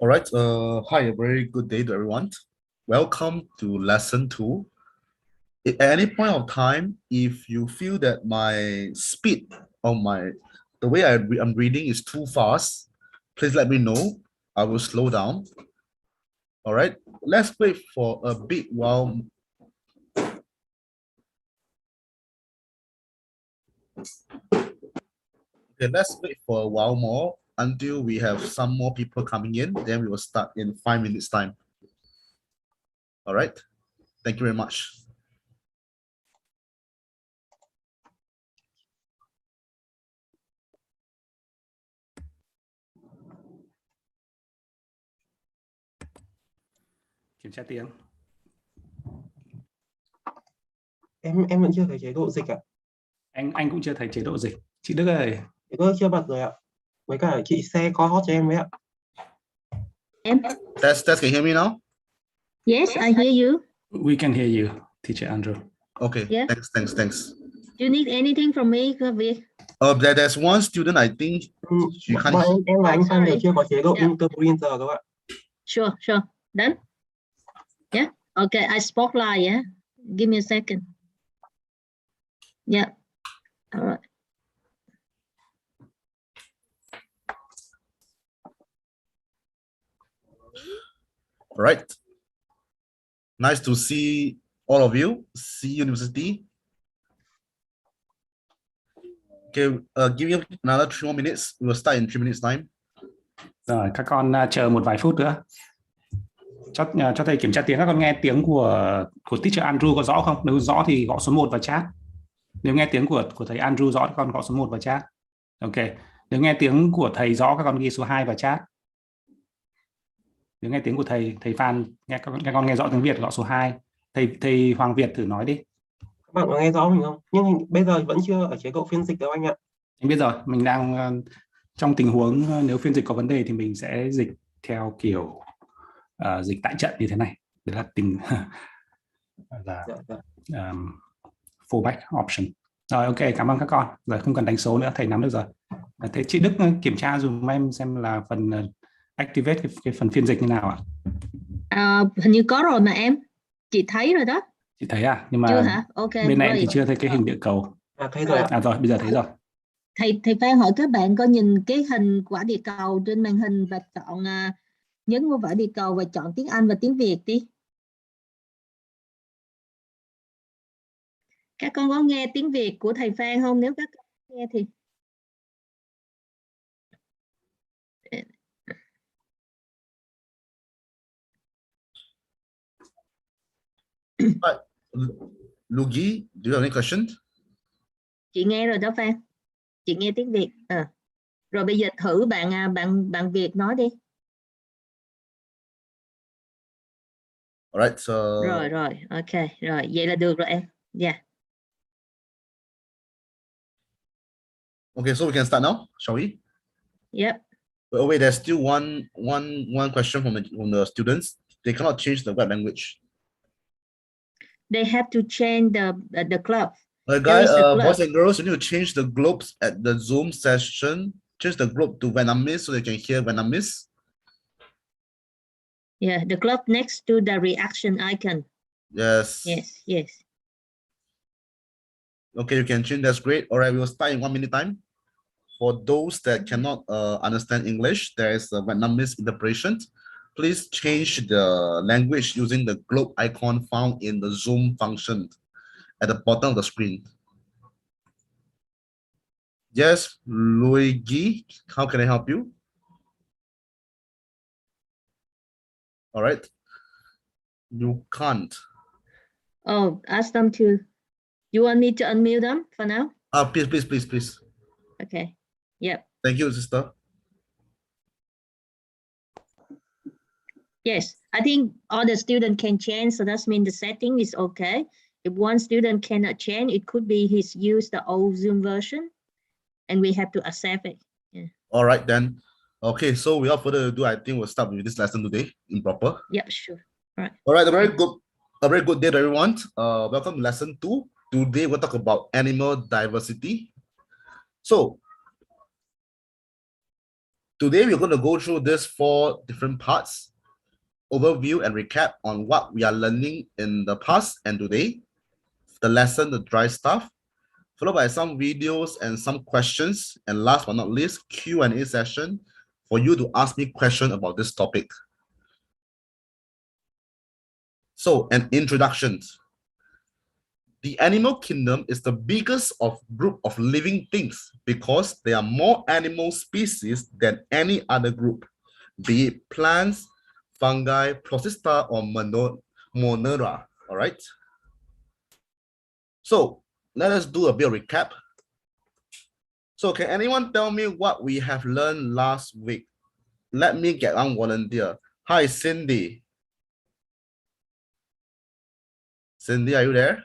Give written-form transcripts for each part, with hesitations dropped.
All right. Hi, a very good day to everyone. Welcome to lesson 2. At any point of time, if you feel that my speed of the way I'm reading is too fast, please let me know. I will slow down. All right. Let's wait for a bit while. Okay, let's wait for a while more until we have some more people coming in. Then we will start in 5 minutes time. All right. Thank you very much. Kiểm tra tiếng. Em vẫn chưa thấy chế độ dịch ạ. Anh cũng chưa thấy chế độ dịch. Chị Đức ơi. Chị Đức chưa bật rồi ạ. Với cả chị xe có hot cho em với ạ. Em. Test, can you hear me now? Yes, I hear you. We can hear you, Teacher Andrew. Okay, Yeah. Thanks. Do you need anything from me, Vic? There's one student, I think. She can't... Em và anh Phan đều sorry. chưa có chế độ Yeah. interprinter các bạn. Sure. Done? Yeah. Okay, I spotlight, yeah? Give me a second. Yeah. All right. All right. Nice to see all of you. See University. Okay, give me another 3 more minutes. We will start in 3 minutes time. Rồi, các con chờ một vài phút nữa. Cho thầy kiểm tra tiếng. Các con nghe tiếng của Teacher Andrew có rõ không? Nếu rõ thì gõ số 1 vào chat. Nếu nghe tiếng của thầy Andrew rõ thì con gõ số 1 vào chat. Ok. Nếu nghe tiếng của thầy rõ, các con ghi số 2 vào chat. Nếu nghe tiếng của thầy Phan, các con nghe rõ tiếng Việt, gõ số 2. Thầy Hoàng Việt thử nói đi. Các bạn có nghe rõ mình không? Nhưng bây giờ vẫn chưa ở chế độ phiên dịch đâu anh ạ. Anh biết rồi, mình đang trong tình huống nếu phiên dịch có vấn đề thì mình sẽ dịch theo kiểu dịch tại trận như thế này. Đấy là fallback option. Rồi, ok, cảm ơn các con. Rồi không cần đánh số nữa, thầy nắm được rồi. Thế chị Đức kiểm tra dùm em xem là phần activate cái phần phiên dịch như nào ạ? Hình như có rồi mà em. Chị thấy rồi đó. Chị thấy à? Nhưng mà chưa hả? Okay, bên này em great. thì chưa thấy cái hình địa cầu. Thấy rồi ạ. Rồi, bây giờ thấy rồi. Thầy Phan hỏi các bạn có nhìn cái hình quả địa cầu trên màn hình và chọn nhấn vào quả địa cầu và chọn tiếng Anh và tiếng Việt đi. Các con có nghe tiếng Việt của thầy Phan không? Nếu các con nghe thì Lugi, do you have any question? chị nghe rồi đó Phan. Chị nghe tiếng Việt. Rồi bây giờ thử bạn Việt nói đi. Alright, so... Rồi, ok. Rồi, vậy là được rồi em. Yeah. Okay, so we can start now, shall we? Yep. Oh wait, there's still one question from the students. They cannot change the web language. They have to change the club. Guys, boys and girls, you need to change the globes at the Zoom session. Change the globe to Vietnamese so they can hear Vietnamese. Yeah, the club next to the reaction icon. Yes. Okay, you can change. That's great. All right, we will start in 1 minute time. For those that cannot understand English, there is a Vietnamese interpretation. Please change the language using the globe icon found in the Zoom function at the bottom of the screen. Yes, Luigi, how can I help you? All right. You can't. Oh, ask them to. You want me to unmute them for now? Please. Okay. Yep. Thank you, sister. Yes, I think all the students can change, so that means the setting is okay. If one student cannot change, it could be he's used the old Zoom version, and we have to accept it. Yeah. All right then. Okay, so without further ado, I think we'll start with this lesson today, improper. Yeah, sure. All right. All right, a very good day to everyone. Welcome to lesson 2. Today we'll talk about animal diversity. So Today, we're going to go through these 4 different parts, overview and recap on what we are learning in the past and today, the lesson, the dry stuff, followed by some videos and some questions, and last but not least, Q&A session for you to ask me questions about this topic. So, an introduction. The animal kingdom is the biggest group of living things because there are more animal species than any other group, be it plants, fungi, Protista, or Monera. All right. So let us do a bit of recap. So can anyone tell me what we have learned last week? Let me get one volunteer. Hi, Cindy. Cindy, are you there?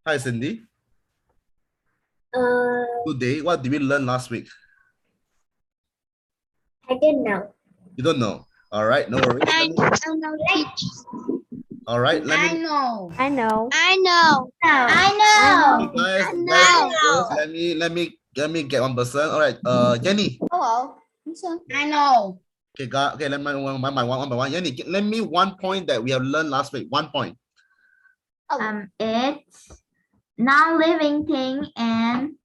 Hi, Cindy. Today, what did we learn last week? I didn't know. You don't know. All right, no worries. I don't know. All right, let me. know. I know. I know. I Hey know. guys, let me get one person. All right, Jenny. Hello. I know. Okay, okay, let me one by one. Jenny, let me one point that we have learned last week. 1 point. It's non-living thing and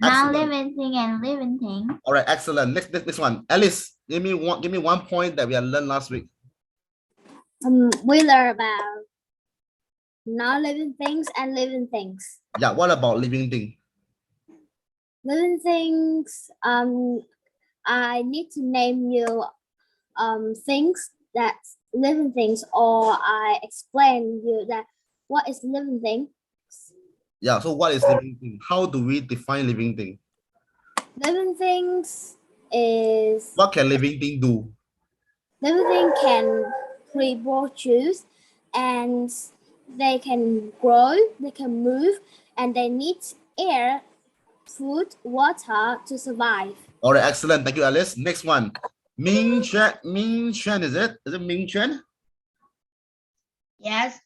non-living thing and living thing. All right, excellent. Next one. Alice, give me 1 point that we have learned last week. We learn about non-living things and living things. Yeah, what about living thing? Living things, I need to name you things that's living things, or I explain you that what is living thing. Yeah, so what is living thing? How do we define living thing? Living things is What can living thing do? living thing can reproduce, and they can grow, they can move, and they need air, food, water to survive. All right, excellent. Thank you, Alice. Next one. Ming Chuan, is it? Is it Ming Chuan? Yes.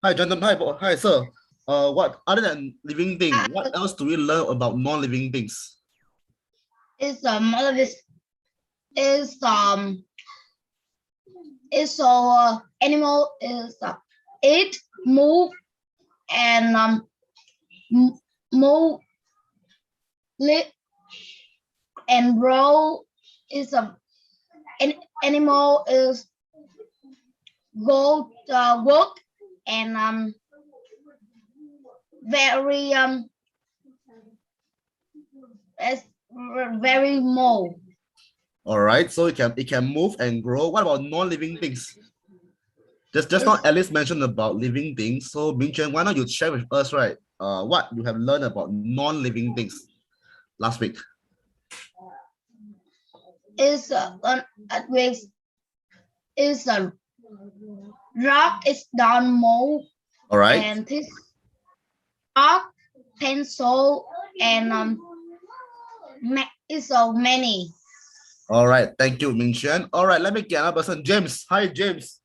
Hi, gentlemen. Hi, sir. What other than living thing, what else do we learn about non-living things? It's all of this is it's so animal is eat, move, and move, live, and grow. Is an animal is go work and very it's very small. All right, so it can move and grow. What about non-living things? Just now Alice mentioned about living things. So Ming Chuan, why not you share with us, right? What you have learned about non-living things last week? Is is a rock is down move. All right. And this rock, pencil, and is so many. All right, thank you, Ming Chuan. All right, let me get another person. James. Hi, James.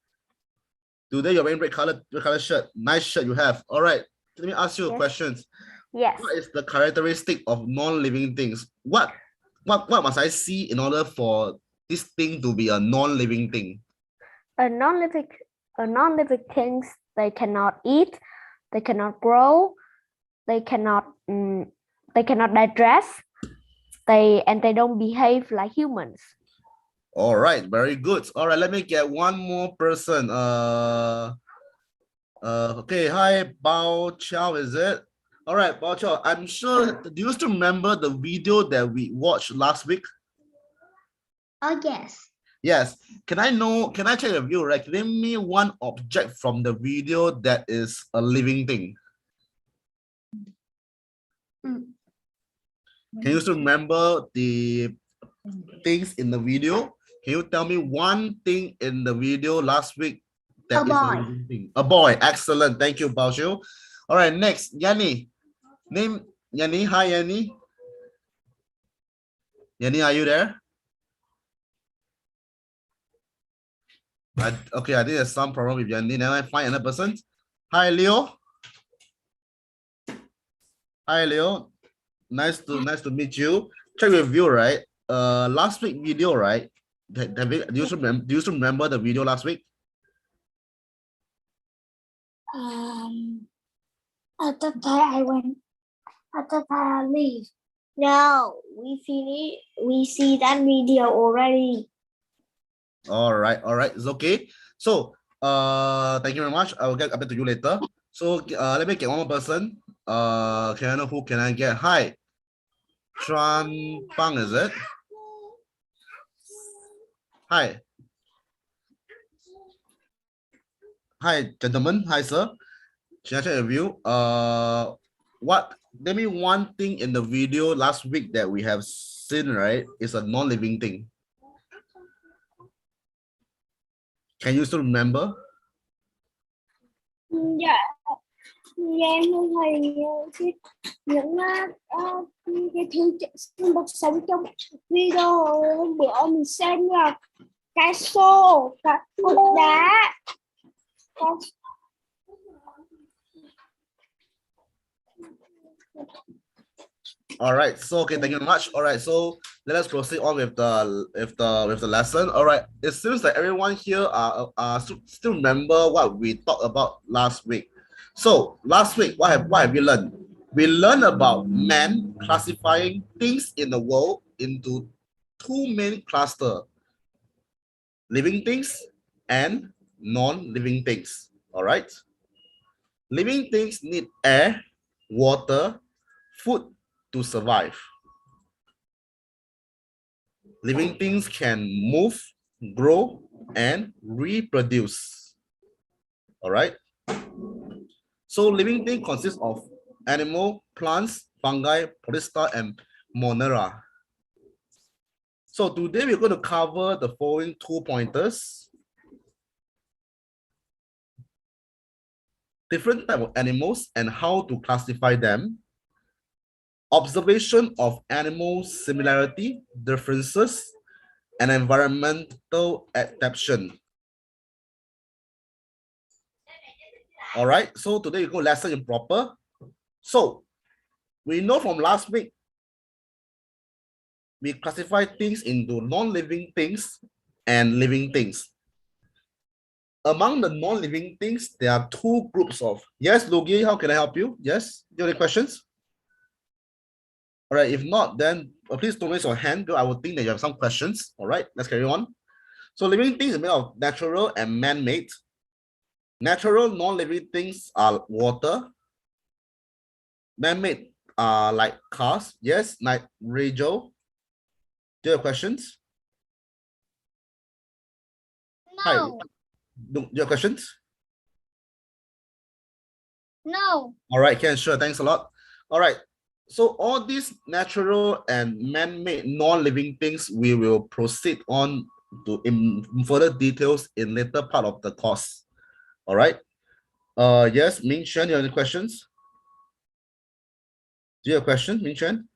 Today you're wearing red color shirt. Nice shirt you have. All right, let me ask you a question. Yes. What is the characteristic of non-living things? What must I see in order for this thing to be a non-living thing? A non-living things, they cannot eat, they cannot grow, they cannot digest, they don't behave like humans. All right, very good. All right, let me get one more person. Okay, hi, Bao Chao, is it? All right, Bao Chao, I'm sure, do you still remember the video that we watched last week? Oh yes. Yes. Can I check with you, right? Name me one object from the video that is a living thing. Can you still remember the things in the video? Can you tell me one thing in the video last week that is a living thing? A boy. Excellent. Thank you, Bao Xiu. All right, next, Yanni. Name Yanni. Hi, Yanni. Yanni, are you there? Okay, I think there's some problem with Yanni. Now I find another person. Hi, Leo. Hi, Leo. Nice to meet you. Check with you, right? Last week video, right? Do you still remember the video last week? After that I went. After that I leave. No, we finish. We see that video already. All right, it's okay. So, thank you very much. I will get back to you later. So, let me get one more person. Can I know who can I get? Hi, Tran Pang, is it? Hi. Hi, gentlemen. Hi, sir. Can I check with you? Let me one thing in the video last week that we have seen, right? Is a non-living thing. Can you still remember? Dạ, em không thầy những cái thứ sinh vật sống trong video hôm bữa mình xem là cá xô, cá cục đá. All right, so okay, thank you very much. All right, so let us proceed on with the lesson. All right, it seems that everyone here still remember what we talked about last week. So last week, what have we learned? We learned about man classifying things in the world into two main clusters: living things and non-living things. All right, living things need air, water, food to survive. Living things can move, grow, and reproduce. All right. So living thing consists of animal, plants, fungi, protista, and monera. So today we're going to cover the following 2 pointers. Different type of animals and how to classify them. Observation of animal similarity, differences, and environmental adaptation. All right, so today we go lesson in proper. So we know from last week, we classify things into non-living things and living things. Among the non-living things, there are two groups of. Yes, Logie, how can I help you? Yes, do you have any questions? All right, if not, then please don't raise your hand because I would think that you have some questions. All right, let's carry on. So living things are made of natural and man-made. Natural non-living things are water. Man-made are like cars. Yes, like Rachel. Do you have questions? No. Hi. Do you have questions? No. All right, Ken, sure. Thanks a lot. All right. So all these natural and man-made non-living things, we will proceed on to in further details in later part of the course. All right. Yes, Ming Chen, you have any questions? Do you have a question, Ming Chen?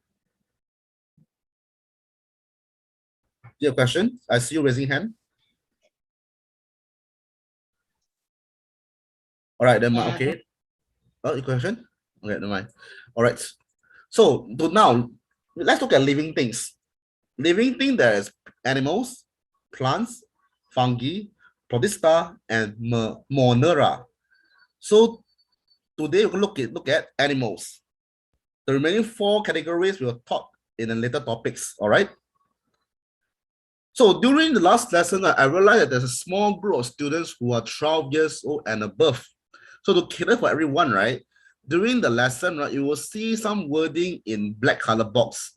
Do you have a question? I see you raising hand. All right, then okay. Oh, your question? Okay, never mind. All right. So now let's look at living things. Living thing, there is animals, plants, fungi, protista, and monera. So today we'll look at animals. The remaining 4 categories we'll talk in the later topics. All right. So during the last lesson, I realized that there's a small group of students who are 12 years old and above. So to cater for everyone, right? During the lesson, right, you will see some wording in black color box.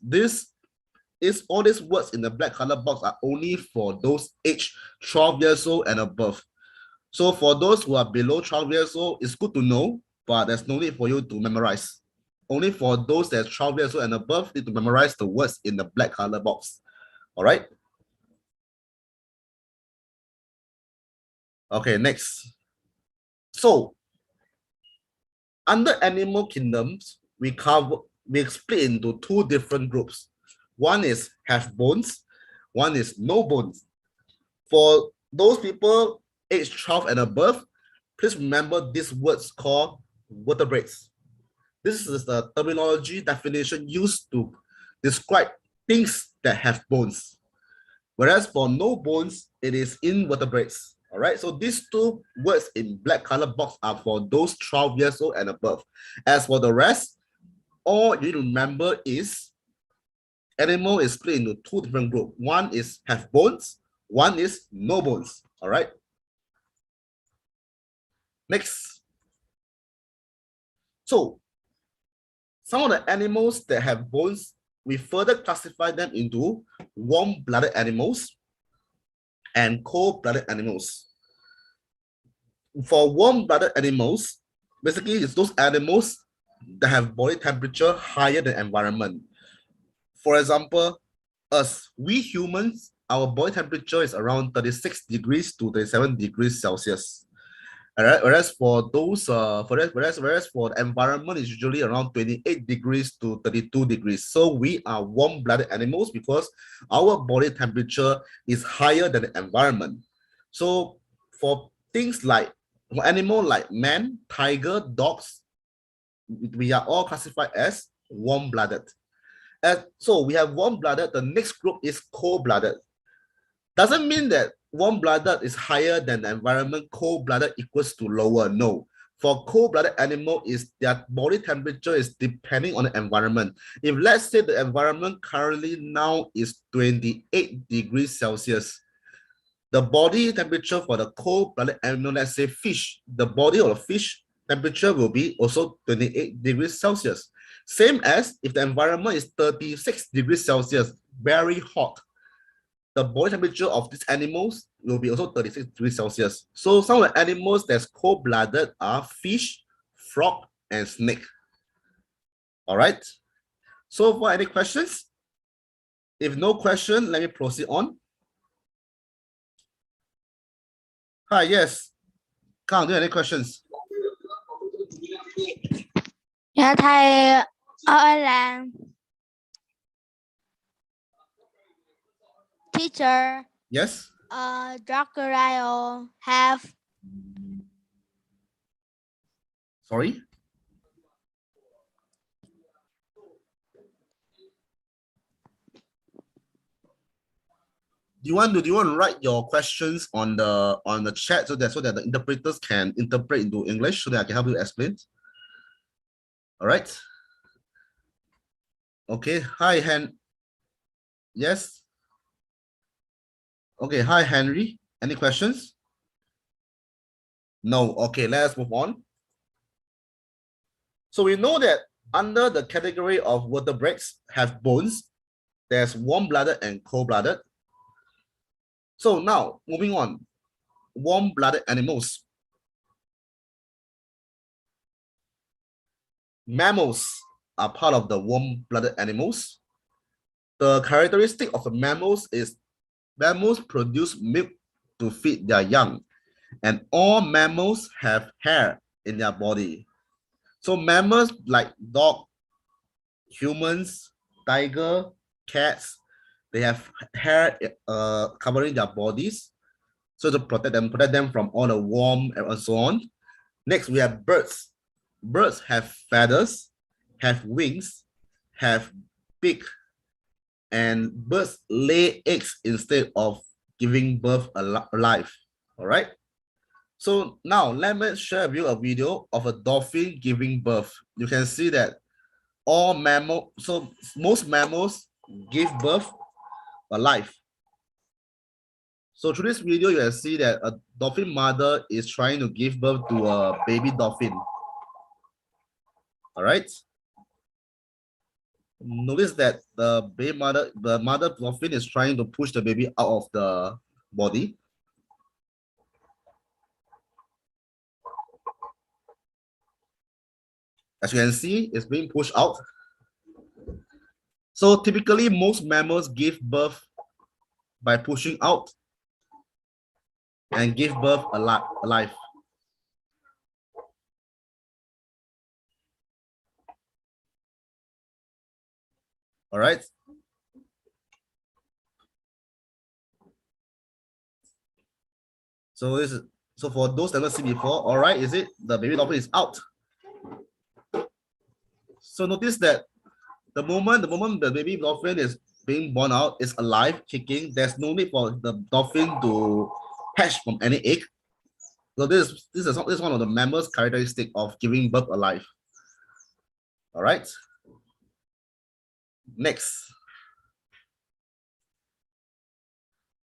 All these words in the black color box are only for those aged 12 years old and above. So for those who are below 12 years old, it's good to know, but there's no need for you to memorize. Only for those that's 12 years old and above, need to memorize the words in the black color box. All right. Okay, next. So under animal kingdoms, we split into 2 different groups. One is have bones, one is no bones. For those people aged 12 and above, please remember these words called vertebrates. This is the terminology definition used to describe things that have bones. Whereas for no bones, it is invertebrates. All right, so these two words in black color box are for those 12 years old and above. As for the rest, all you need to remember is animal is split into two different groups. One is have bones, one is no bones. All right. Next. So some of the animals that have bones, we further classify them into warm-blooded animals and cold-blooded animals. For warm-blooded animals, basically it's those animals that have body temperature higher than environment. For example, we humans, our body temperature is around 36 degrees to 37 degrees Celsius. All right, whereas for those whereas for the environment is usually around 28 degrees to 32 degrees. So we are warm-blooded animals because our body temperature is higher than the environment. So for things like animal like man, tiger, dogs, we are all classified as warm-blooded. So we have warm-blooded. The next group is cold-blooded. Doesn't mean that warm-blooded is higher than the environment, cold-blooded equals to lower. No. For cold-blooded animal, is their body temperature is depending on the environment. If let's say the environment currently now is 28 degrees Celsius, the body temperature for the cold-blooded animal, let's say fish, the body of the fish temperature will be also 28 degrees Celsius. Same as if the environment is 36 degrees Celsius, very hot, the body temperature of these animals will be also 36 degrees Celsius. So some of the animals that's cold-blooded are fish, frog, and snake. All right. So for any questions? If no question, let me proceed on. Hi, yes. Kang, do you have any questions? Dạ thầy là teacher. Yes. Crocodile have Sorry. Do you want to write your questions on the chat so that the interpreters can interpret into English so that I can help you explain? All right. Okay. Hi, Yes. Okay. Hi, Henry. Any questions? No. Okay. Let's move on. So we know that under the category of vertebrates have bones, there's warm-blooded and cold-blooded. So now moving on, warm-blooded animals. Mammals are part of the warm-blooded animals. The characteristic of the mammals is mammals produce milk to feed their young, and all mammals have hair in their body. So mammals like dog, humans, tiger, cats, they have hair covering their bodies, so to protect them from all the warm and so on. Next, we have birds. Birds have feathers, have wings, have beak, and birds lay eggs instead of giving birth alive. All right. So now let me share with you a video of a dolphin giving birth. You can see that all mammals, so most mammals give birth alive. So through this video, you can see that a dolphin mother is trying to give birth to a baby dolphin. All right. Notice that the mother dolphin is trying to push the baby out of the body. As you can see, it's being pushed out. So typically, most mammals give birth by pushing out and give birth alive. All right. So for those that never seen before, all right, is it the baby dolphin is out? So notice that the moment the baby dolphin is being born out, is alive, kicking, there's no need for the dolphin to hatch from any egg. So this is one of the mammals' characteristic of giving birth alive. All right. Next.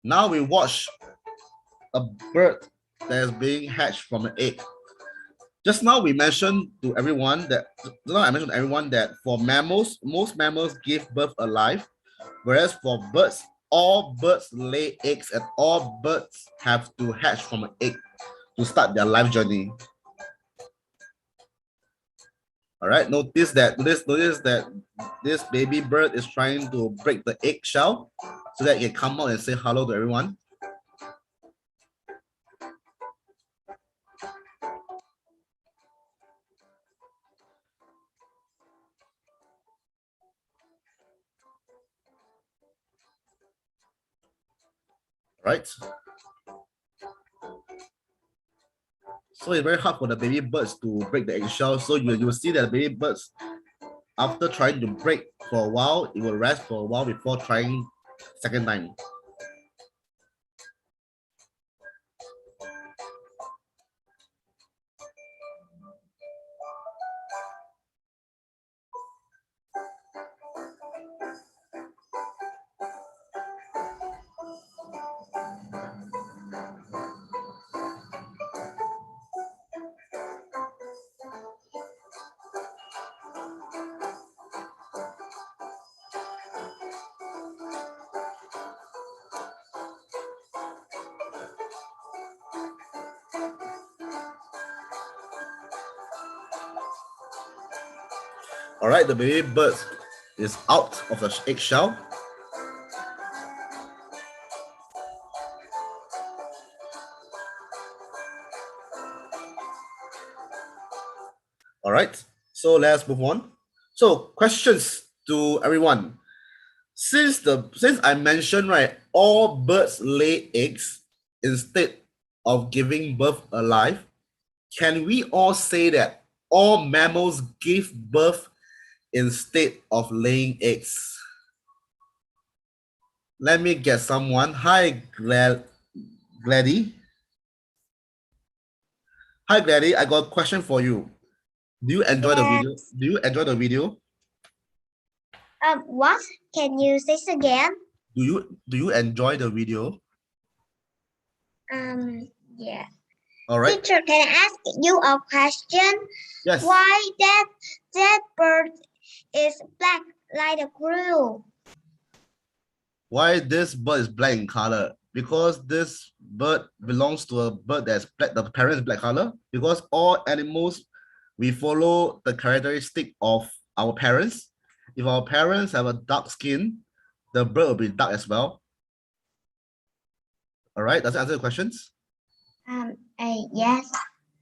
Now we watch a bird that is being hatched from an egg. Just now we mentioned to everyone that for mammals, most mammals give birth alive, whereas for birds, all birds lay eggs and all birds have to hatch from an egg to start their life journey. All right, notice that this baby bird is trying to break the eggshell so that it can come out and say hello to everyone. Right? So it's very hard for the baby birds to break the eggshell. So you will see that the baby birds, after trying to break for a while, it will rest for a while before trying second time. All right, the baby bird is out of the eggshell. All right, so let's move on. So questions to everyone. Since I mentioned, right, all birds lay eggs instead of giving birth alive, can we all say that all mammals give birth instead of laying eggs? Let me get someone. Hi, Gladdy. Hi, Gladdy. I got a question for you. Do you enjoy the video? Do you enjoy the video? What? Can you say this again? Do you enjoy the video? Yeah. All right. Teacher, can I ask you a question? Yes. Why that bird is black like a crew? Why this bird is black in color? Because this bird belongs to a bird that's black. The parent is black color. Because all animals, we follow the characteristic of our parents. If our parents have a dark skin, the bird will be dark as well. All right, does it answer the questions? Yes.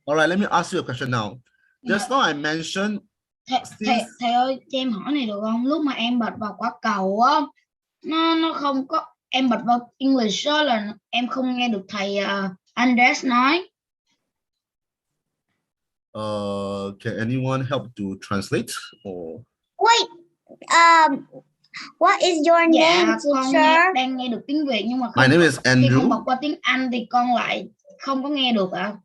All right, let me ask you a question now. Just now I mentioned. Thầy ơi, cho em hỏi này được không? Lúc mà em bật vào quả cầu á, nó không có, em bật vào English á là em không nghe được thầy Andres nói. Can anyone help to translate or? Wait, what is your name, con teacher? đang nghe được tiếng Việt nhưng mà My name is khi con Andrew. bật qua tiếng Anh thì con lại không có nghe được ạ.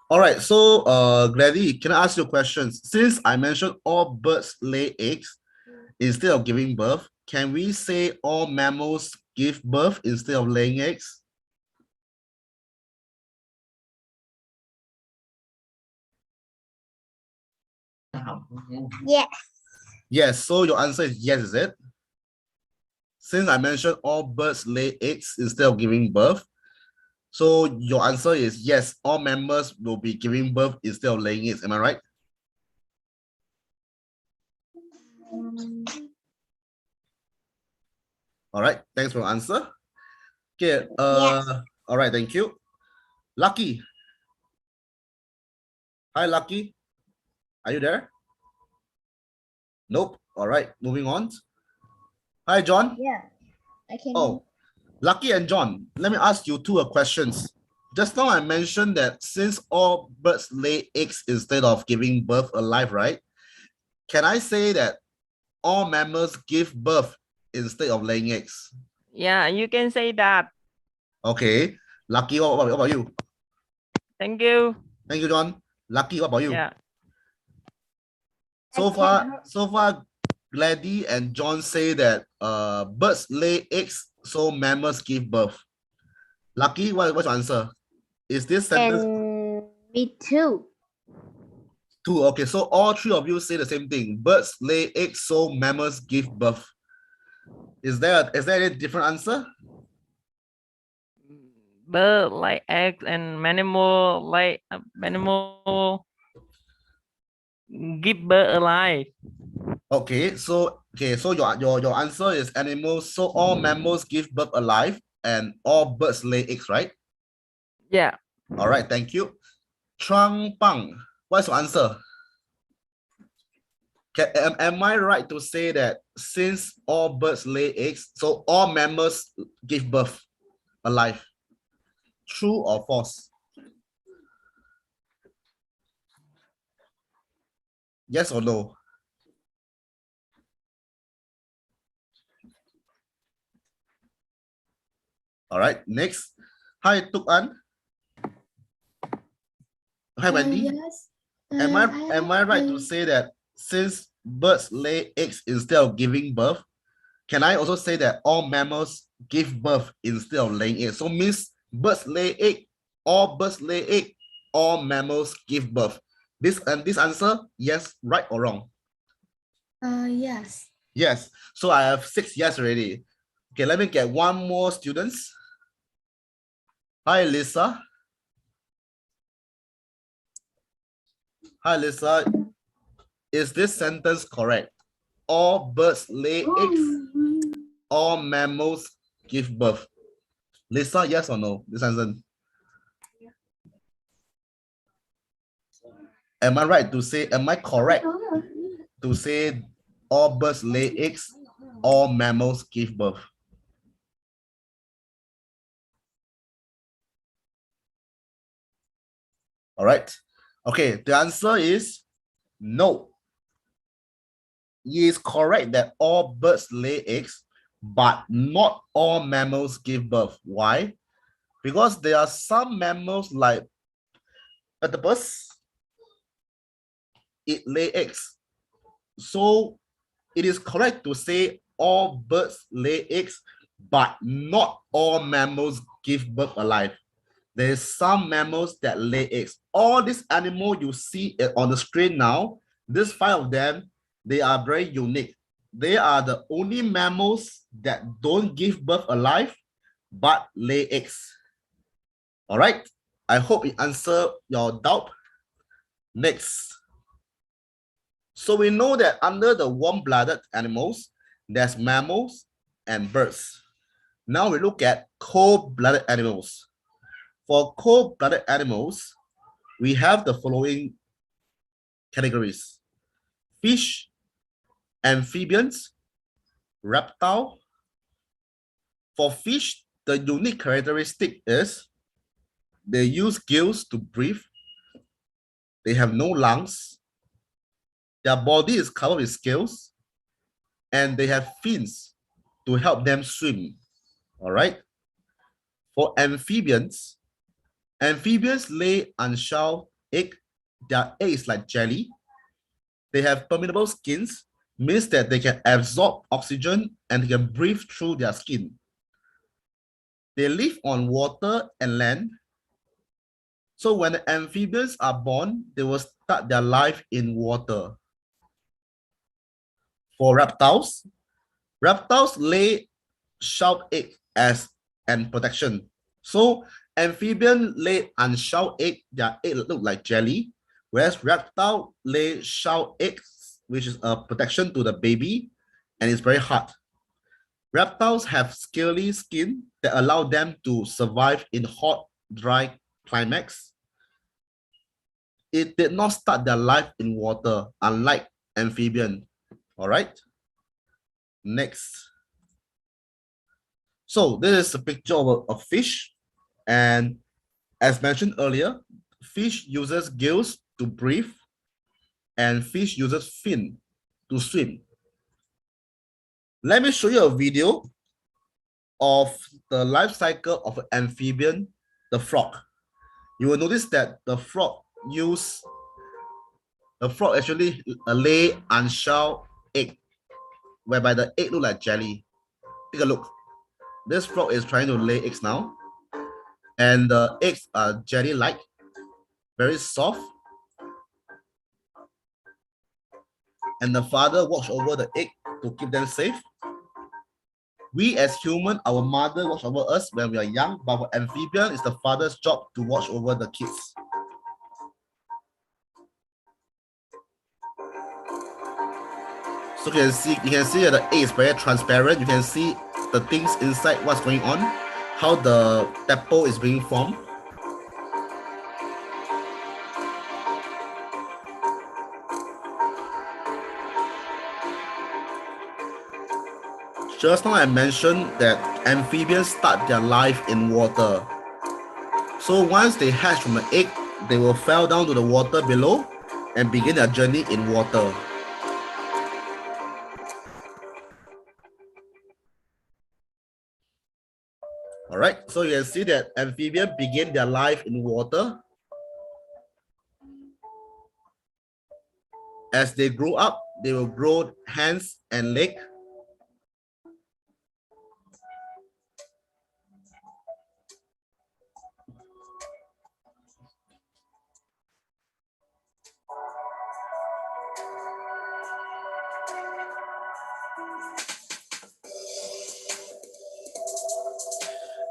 All right, so Gladys, can I ask you a question? Since I mentioned all birds lay eggs instead of giving birth, can we say all mammals give birth instead of laying eggs? Yes. Yes, so your answer is yes, is it? Since I mentioned all birds lay eggs instead of giving birth, so your answer is yes, all mammals will be giving birth instead of laying eggs. Am I right? All right, thanks for your answer. Okay, Yes. all right, thank you. Lucky. Hi, Lucky. Are you there? Nope. All right, moving on. Hi, John. Yeah, I can. Oh, Lucky and John, let me ask you two questions. Just now I mentioned that since all birds lay eggs instead of giving birth alive, right? Can I say that all mammals give birth instead of laying eggs? Yeah, you can say that. Okay. Lucky, what about you? Thank you. Thank you, John. Lucky, what about you? Yeah. So far, Gladys and John say that birds lay eggs, so mammals give birth. Lucky, what's your answer? Is this sentence And me too. two? Okay, so all three of you say the same thing. Birds lay eggs, so mammals give birth. Is there any different answer? Bird lay eggs and animal give birth alive. Okay, so your answer is animals. So all mammals give birth alive, and all birds lay eggs, right? Yeah. All right, thank you. Trang Pang, what's your answer? Am I right to say that since all birds lay eggs, so all mammals give birth alive? True or false? Yes or no? All right, next. Hi, Tuk An. Hi, Wendy. Yes. Am I right to say that since birds lay eggs instead of giving birth, can I also say that all mammals give birth instead of laying eggs? So means birds lay egg, all birds lay egg, all mammals give birth. This answer, yes, right or wrong? Yes. Yes. So I have 6 yes already. Okay, let me get one more students. Hi, Lisa. Hi, Lisa. Is this sentence correct? All birds lay eggs, all mammals give birth. Lisa, yes or no? This answer. Am I right to say, am I correct to say all birds lay eggs, all mammals give birth? All right. Okay, the answer is no. It is correct that all birds lay eggs, but not all mammals give birth. Why? Because there are some mammals like octopus, it lay eggs. So it is correct to say all birds lay eggs, but not all mammals give birth alive. There's some mammals that lay eggs. All these animals you see on the screen now, these 5 of them, they are very unique. They are the only mammals that don't give birth alive, but lay eggs. All right. I hope it answered your doubt. Next. So we know that under the warm-blooded animals, there's mammals and birds. Now we look at cold-blooded animals. For cold-blooded animals, we have the following categories: fish, amphibians, reptile. For fish, the unique characteristic is they use gills to breathe. They have no lungs. Their body is covered with scales, and they have fins to help them swim. All right. For amphibians, amphibians lay unshelled egg. Their egg is like jelly. They have permeable skins, means that they can absorb oxygen and they can breathe through their skin. They live on water and land. So when the amphibians are born, they will start their life in water. For reptiles, reptiles lay shelled egg as an protection. So amphibian lay unshelled egg, their egg look like jelly, whereas reptile lay shelled eggs, which is a protection to the baby, and it's very hard. Reptiles have scaly skin that allow them to survive in hot, dry climates. It did not start their life in water, unlike amphibian. All right. Next. So this is a picture of a fish, and As mentioned earlier, fish uses gills to breathe and fish uses fin to swim. Let me show you a video of the life cycle of an amphibian, the frog. You will notice that the frog actually lay unshelled egg, whereby the egg look like jelly. Take a look. This frog is trying to lay eggs now, and the eggs are jelly-like, very soft. And the father watch over the egg to keep them safe. We as human, our mother watch over us when we are young, but for amphibian, it's the father's job to watch over the kids. So you can see that the egg is very transparent. You can see the things inside, what's going on, how the tadpole is being formed. Just now I mentioned that amphibians start their life in water. So once they hatch from an egg, they will fall down to the water below and begin their journey in water. All right, so you can see that amphibians begin their life in water. As they grow up, they will grow hands and legs.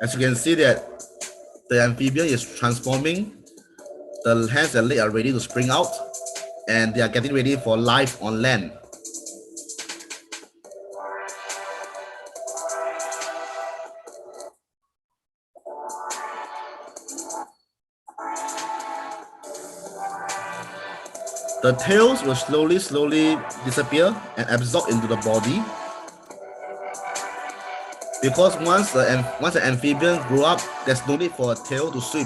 As you can see that the amphibian is transforming. The hands and legs are ready to spring out, and they are getting ready for life on land. The tails will slowly disappear and absorb into the body. Because once an amphibian grow up, there's no need for a tail to swim.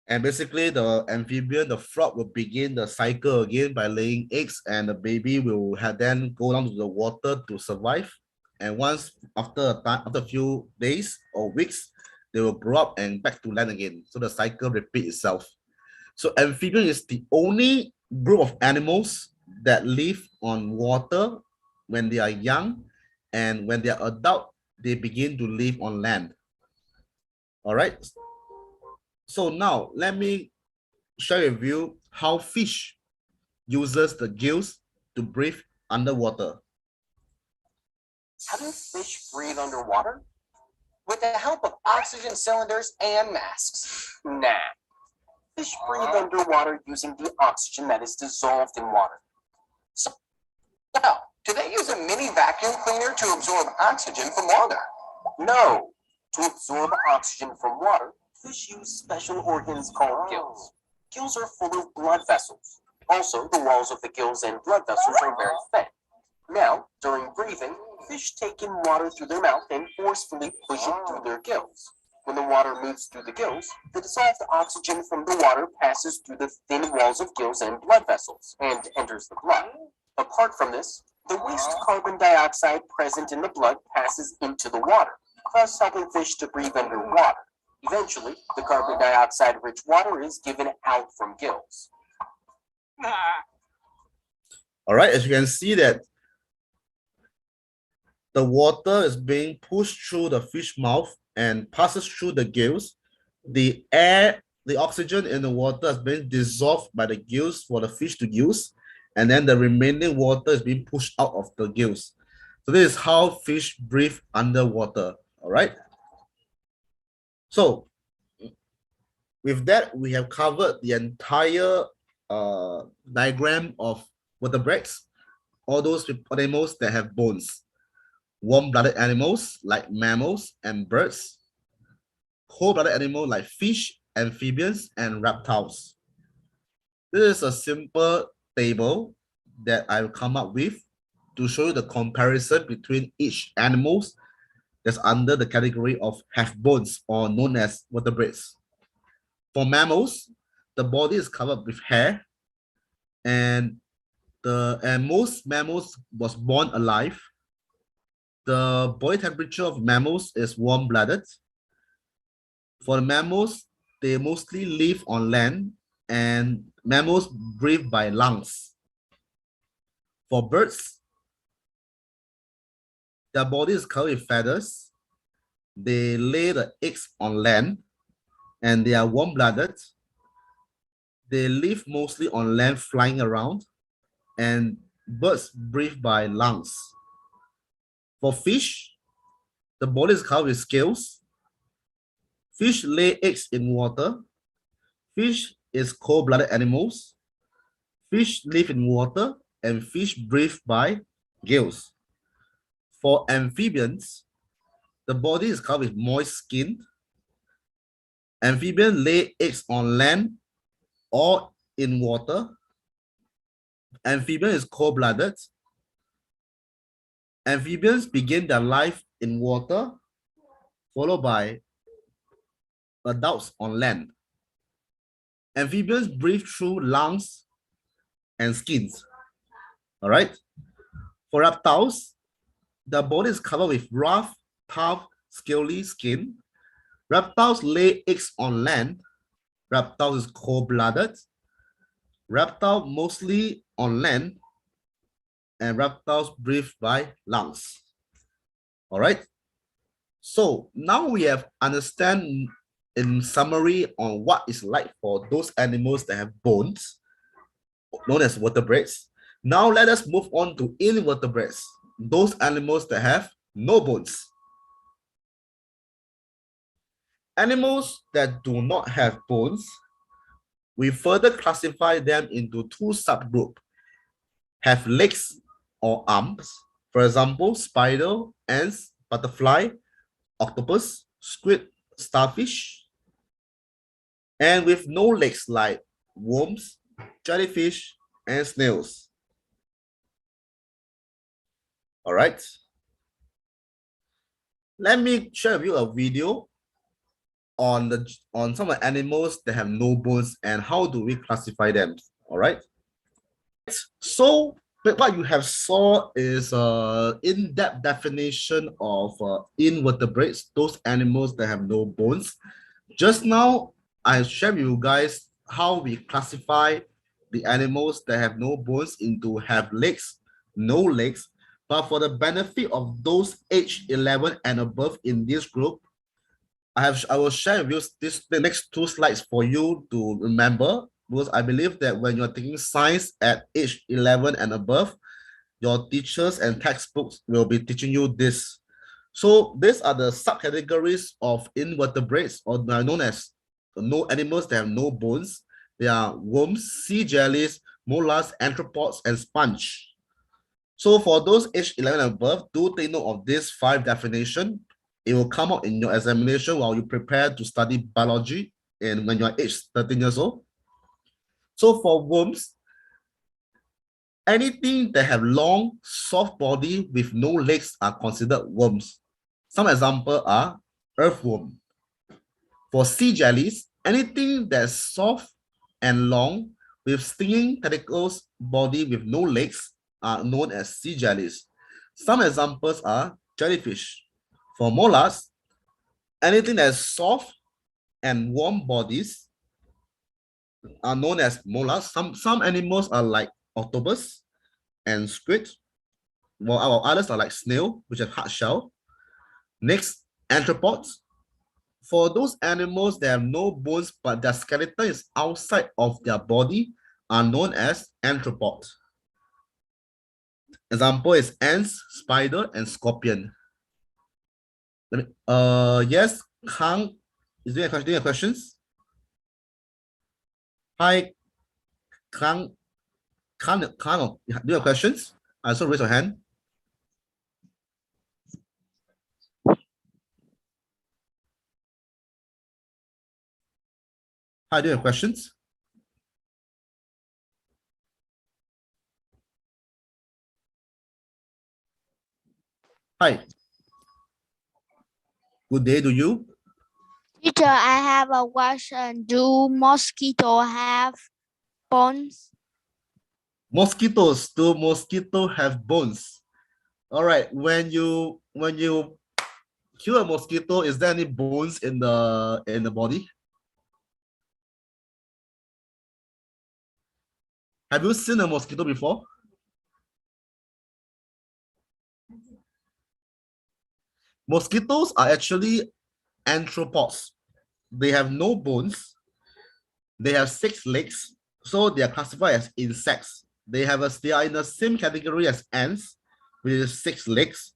And basically the amphibian, the frog, will begin the cycle again by laying eggs, and the baby will then go down to the water to survive. And once after a few days or weeks, they will grow up and back to land again. So the cycle repeats itself. So amphibian is the only group of animals that live on water when they are young, and when they are adult, they begin to live on land. All right. So now let me share with you how fish uses the gills to breathe underwater. How do fish breathe underwater? With the help of oxygen cylinders and masks. Nah. Fish breathe underwater using the oxygen that is dissolved in water. So, do they use a mini vacuum cleaner to absorb oxygen from water? No. To absorb oxygen from water, fish use special organs called gills. Gills are full of blood vessels. Also, the walls of the gills and blood vessels are very thin. Now, during breathing, fish take in water through their mouth and forcefully push it through their gills. When the water moves through the gills, the dissolved oxygen from the water passes through the thin walls of gills and blood vessels and enters the blood. Apart from this, the waste carbon dioxide present in the blood passes into the water, thus helping fish to breathe underwater. Eventually, the carbon dioxide-rich water is given out from gills. All right, as you can see that the water is being pushed through the fish mouth and passes through the gills. The air, the oxygen in the water is being dissolved by the gills for the fish to use, and then the remaining water is being pushed out of the gills. So this is how fish breathe underwater. All right. So with that, we have covered the entire diagram of vertebrates, all those animals that have bones. warm-blooded animals like mammals and birds, cold-blooded animals like fish, amphibians, and reptiles. This is a simple table that I'll come up with to show you the comparison between each animals that's under the category of have bones or known as vertebrates. For mammals, the body is covered with hair, and most mammals was born alive. The body temperature of mammals is warm-blooded. For the mammals, they mostly live on land, and mammals breathe by lungs. For birds, their body is covered with feathers. They lay the eggs on land, and they are warm-blooded. They live mostly on land, flying around, and birds breathe by lungs. For fish, the body is covered with scales. Fish lay eggs in water. Fish is cold-blooded animals. Fish live in water, and fish breathe by gills. For amphibians, the body is covered with moist skin. Amphibians lay eggs on land or in water. Amphibian is cold-blooded. Amphibians begin their life in water, followed by adults on land. Amphibians breathe through lungs and skins. All right. For reptiles, the body is covered with rough, tough, scaly skin. Reptiles lay eggs on land. Reptiles is cold-blooded. Reptile mostly on land, and reptiles breathe by lungs. All right. So now we have understand in summary on what it's like for those animals that have bones, known as vertebrates. Now let us move on to invertebrates, those animals that have no bones. Animals that do not have bones, we further classify them into two subgroups: have legs or arms, for example, spider, ants, butterfly, octopus, squid, starfish, and with no legs like worms, jellyfish, and snails. All right. Let me share with you a video on some of the animals that have no bones and how do we classify them. All right. So what you have saw is in-depth definition of invertebrates, those animals that have no bones. Just now, I shared with you guys how we classify the animals that have no bones into have legs, no legs. But for the benefit of those age 11 and above in this group, I will share with you the next two slides for you to remember, because I believe that when you're taking science at age 11 and above, your teachers and textbooks will be teaching you this. So these are the subcategories of invertebrates, or known as no animals that have no bones. They are worms, sea jellies, mollusks, arthropods, and sponge. So for those age 11 and above, do take note of these 5 definitions. It will come out in your examination while you prepare to study biology and when you're age 13 years old. So for worms, anything that have long, soft body with no legs are considered worms. Some examples are earthworm. For sea jellies, anything that's soft and long with stinging tentacles body with no legs are known as sea jellies. Some examples are jellyfish. For mollusks, anything that's soft and warm bodies are known as mollusks. Some animals are like octopus and squid, while others are like snail, which have hard shell. Next, arthropods. For those animals that have no bones but their skeleton is outside of their body are known as arthropods. Example is ants, spider, and scorpion. Yes, Kang, is there any questions? Hi, Kang, do you have questions? Also raise your hand. Hi, do you have questions? Hi. Good day to you. Teacher, I have a question. Do mosquito have bones? Do mosquito have bones? All right. When you kill a mosquito, is there any bones in the body? Have you seen a mosquito before? Mosquitoes are actually arthropods. They have no bones. They have 6 legs, so they are classified as insects. They are in the same category as ants, with 6 legs.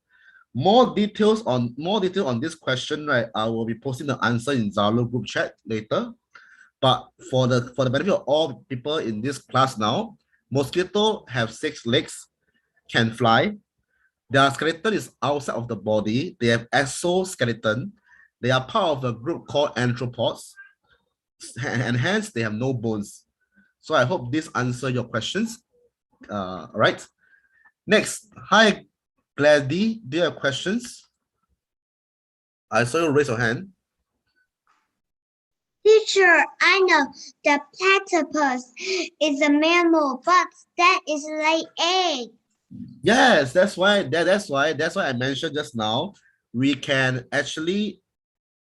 More detail on this question, right? I will be posting the answer in Zalo group chat later. But for the benefit of all people in this class now, mosquito have 6 legs, can fly. Their skeleton is outside of the body. They have exoskeleton. They are part of a group called arthropods, and hence they have no bones. So I hope this answers your questions. All right. Next, hi, Gladdy. Do you have questions? I saw you raise your hand. Teacher, I know the platypus is a mammal, but that is lay egg. Yes, that's why I mentioned just now. We can actually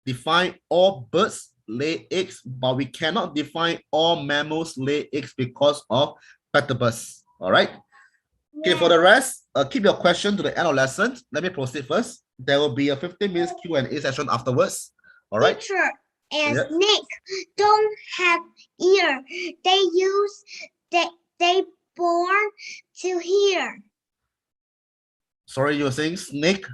define all birds lay eggs, but we cannot define all mammals lay eggs because of platypus. All right. Okay, for the rest, keep your question to the end of lesson. Let me proceed first. There will be a 15 minutes Q&A session afterwards. All right. Teacher, and Yep. snake don't have ear. They born to hear. Sorry, you were saying snake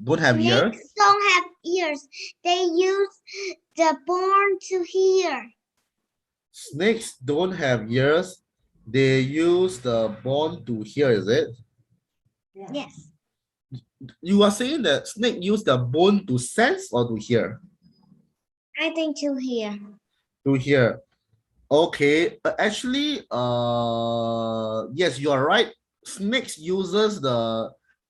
don't have ears. Snakes don't have ears. They use the born to hear. Snakes don't have ears. They use the bone to hear, is it? Yes. You are saying that snake use the bone to sense or to hear? I think to hear. To hear. Okay, actually, yes, you are right. Snakes uses the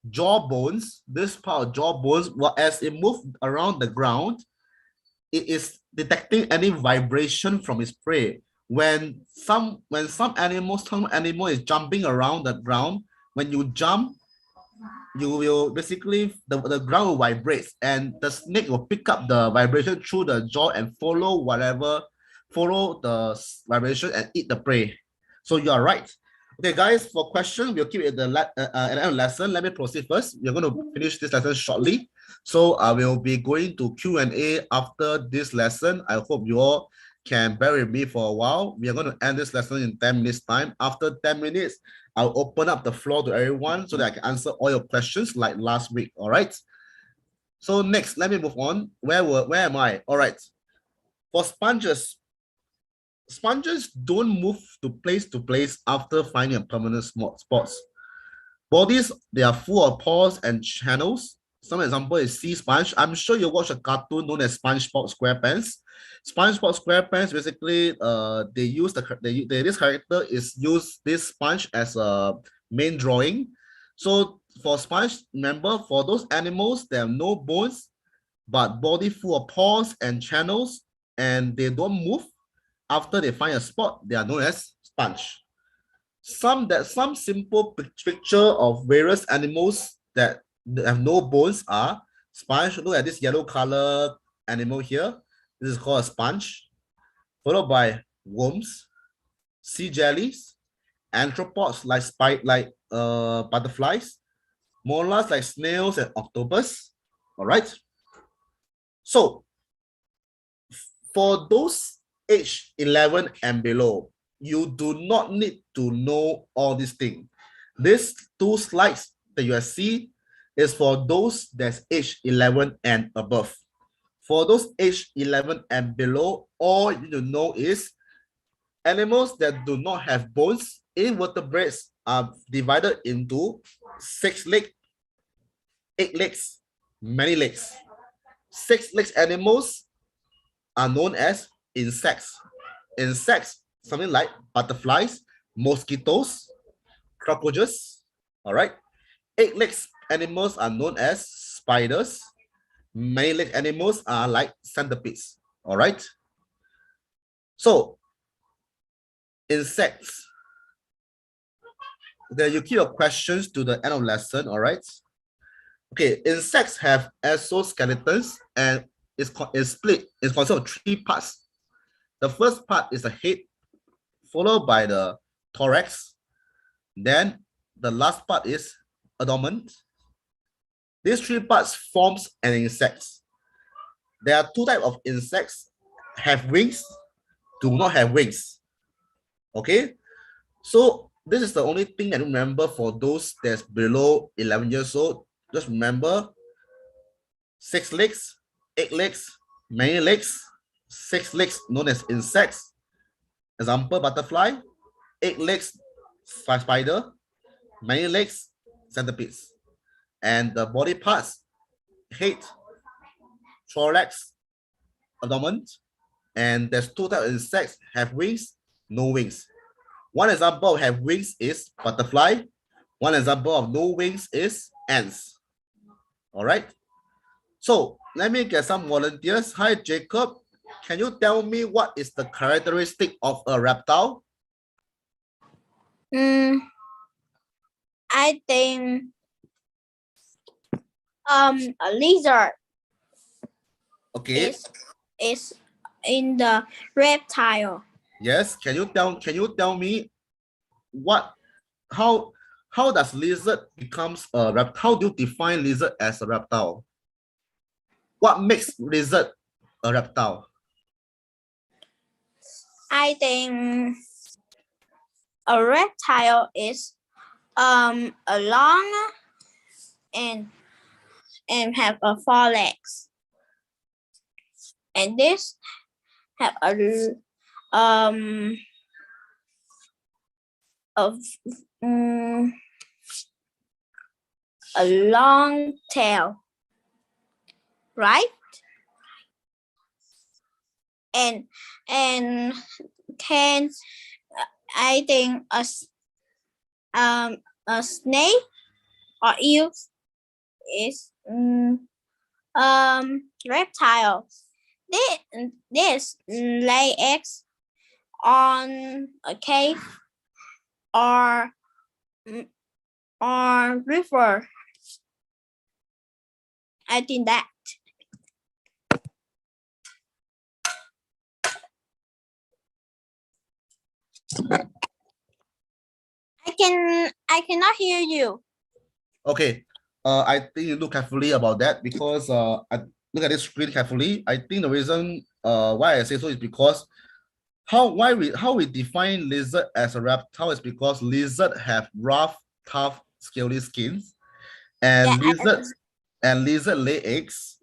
jaw bones, this part of jaw bones, as it moves around the ground, it is detecting any vibration from its prey. When some animal is jumping around the ground, when you jump, you will basically the ground will vibrate, and the snake will pick up the vibration through the jaw and follow the vibration and eat the prey. So you are right. Okay, guys, for question, we'll keep it at the end of lesson. Let me proceed first. We're going to finish this lesson shortly. So I will be going to Q&A after this lesson. I hope you all can bear with me for a while. We are going to end this lesson in 10 minutes time. After 10 minutes, I'll open up the floor to everyone so that I can answer all your questions like last week. All right. So next, let me move on. Where am I? All right. For sponges don't move to place after finding a permanent spots. Bodies, they are full of pores and channels. Some example is sea sponge. I'm sure you watch a cartoon known as SpongeBob SquarePants. SpongeBob SquarePants, basically, this character is use this sponge as a main drawing. So for sponge, remember, for those animals, they have no bones, but body full of pores and channels, and they don't move. After they find a spot, they are known as sponge. Some simple picture of various animals that have no bones are sponge. Look at this yellow color animal here. This is called a sponge, followed by worms, sea jellies, arthropods like butterflies, molars like snails and octopus. All right. So for those age 11 and below, you do not need to know all these things. These 2 slides that you see is for those that's age 11 and above. For those age 11 and below, all you need to know is animals that do not have bones, invertebrates are divided into 6 legs, 8 legs, many legs. 6 legs animals are known as insects. Insects, something like butterflies, mosquitoes, cockroaches. All right. Eight-legged animals are known as spiders. Many-legged animals are like centipedes. All right. So, insects. Then you keep your questions to the end of lesson. All right. Okay, insects have exoskeletons and is split. It's consist of three parts. The first part is the head, followed by the thorax. Then the last part is abdomen. These three parts forms an insect. There are two types of insects: have wings, do not have wings. Okay, so this is the only thing I remember for those that's below 11 years old. Just remember 6 legs, 8 legs, many legs, 6 legs known as insects. Example, butterfly, 8 legs, spider, many legs, centipedes. And the body parts, head, thorax, abdomen, and there's two types of insects, have wings, no wings. One example of have wings is butterfly. One example of no wings is ants. All right. So let me get some volunteers. Hi, Jacob. Can you tell me what is the characteristic of a reptile? I think a lizard Okay. is in the reptile. Yes. Can you tell me how does lizard becomes a reptile? How do you define lizard as a reptile? What makes lizard a reptile? I think a reptile is a long and have a 4 legs, and this have a long tail, right? And can I think a snake or eel is reptile. This lay eggs on a cave or river. I think that. I cannot hear you. Okay. I think you look carefully about that because I look at this screen carefully. I think the reason why I say so is because how we define lizard as a reptile is because lizard have rough, tough, scaly skins, and lizard lay eggs.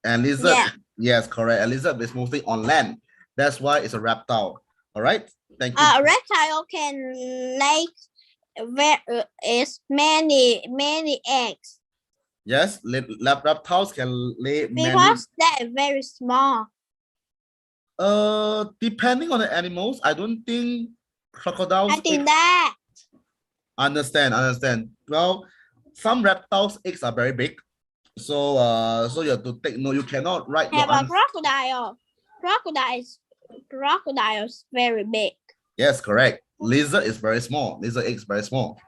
And lizard, yes, correct. And lizard is mostly on land. That's why it's a reptile. All right. Thank you. A reptile can lay many eggs. Yes, reptiles can lay because they're very small. Depending on the animals, I don't think crocodiles. I think that. Understand. Well, some reptiles' eggs are very big, so you have to take note. You cannot write. Have a crocodile. Crocodiles very big. Yes, correct. Lizard is very small. Lizard eggs very small.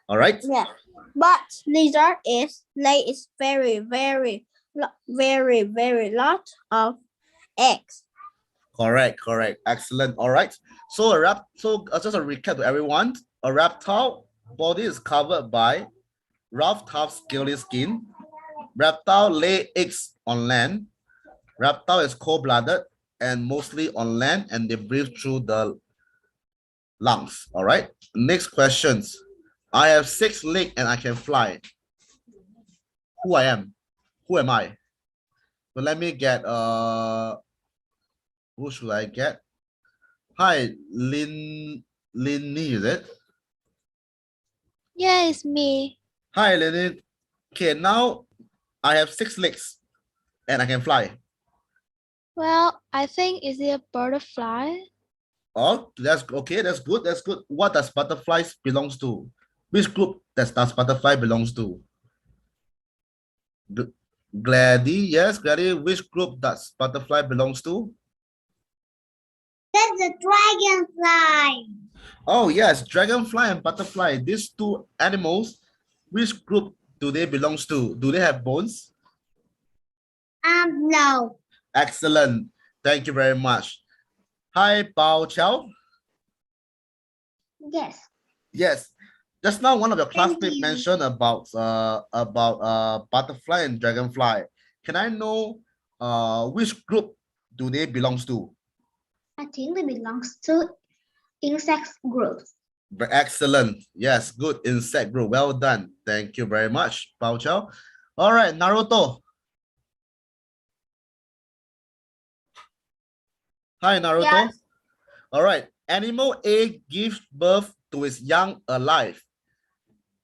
All right. Yeah, but lizard is very lot of eggs. Correct. Excellent. All right. So just a recap to everyone. A reptile body is covered by rough, tough, scaly skin. Reptile lay eggs on land. Reptile is cold-blooded and mostly on land, and they breathe through the lungs. All right. Next questions. I have 6 legs and I can fly. Who I am? Who am I? So let me get who should I get? Hi, Linny, is it? Yeah, it's me. Hi, Linny. Okay, now I have 6 legs and I can fly. Well, I think is it a butterfly? Oh, that's okay. That's good. That's good. What does butterflies belongs to? Which group does butterfly belongs to? Glady, yes, Glady. Which group does butterfly belongs to? That's the dragonfly. Oh, yes, dragonfly and butterfly. These two animals, which group do they belongs to? Do they have bones? No. Excellent. Thank you very much. Hi, Bao Chao. Yes. Yes. Just now, one of your Thank classmates you. mentioned about butterfly and dragonfly. Can I know which group do they belongs to? I think they belongs to insect group. Excellent. Yes, good insect group. Well done. Thank you very much, Bao Chao. All right, Naruto. Hi, Naruto. Yes. All right. Animal A gives birth to its young alive,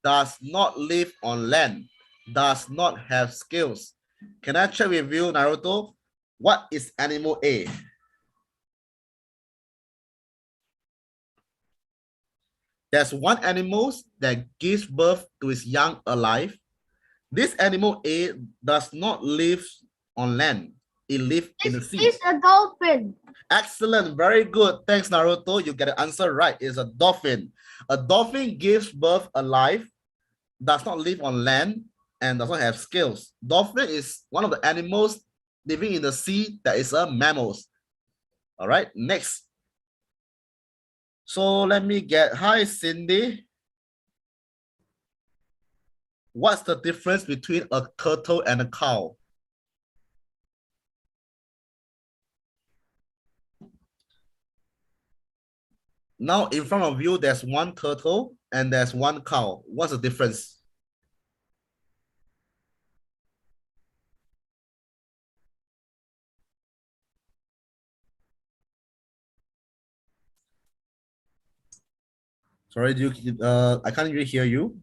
does not live on land, does not have scales. Can I check with you, Naruto? What is animal A? There's one animal that gives birth to its young alive. This animal A does not live on land. It lives in the sea. It's a dolphin. Excellent. Very good. Thanks, Naruto. You get the answer right. It's a dolphin. A dolphin gives birth alive, does not live on land, and does not have scales. Dolphin is one of the animals living in the sea that is a mammal. All right, next. So let me get, hi, Cindy. What's the difference between a turtle and a cow? Now in front of you, there's one turtle and there's one cow. What's the difference? Sorry, I can't really hear you.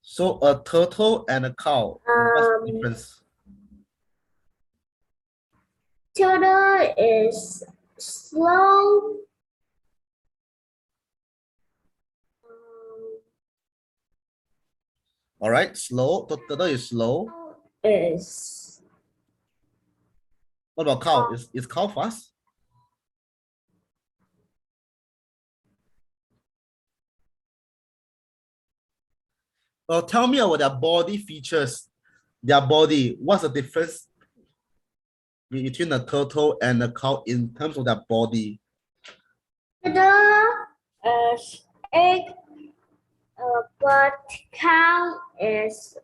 So a turtle and a cow, what's the difference? Turtle is slow. All right, slow. Turtle is slow. Is What about cow? Is cow fast? Well, tell me about their body features. Their body, what's the difference between a turtle and a cow in terms of their body? turtle is egg, but cow is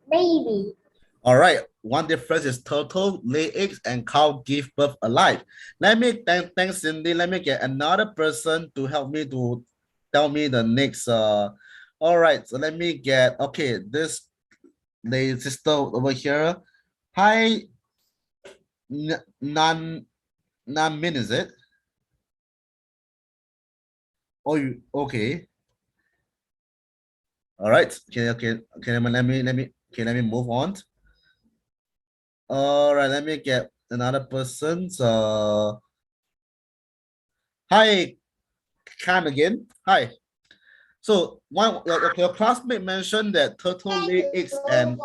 baby. All right, one difference is turtle lay eggs and cow give birth alive. Let me thanks Cindy. Let me get another person to help me to tell me the next. All right, so let me get, okay, this lady sister over here. Hi, Min, is it? Oh, you okay? All right. Okay. Let me move on. All right. Let me get another person. So, hi, Khan again. Hi. So your classmate mentioned that turtle lay eggs and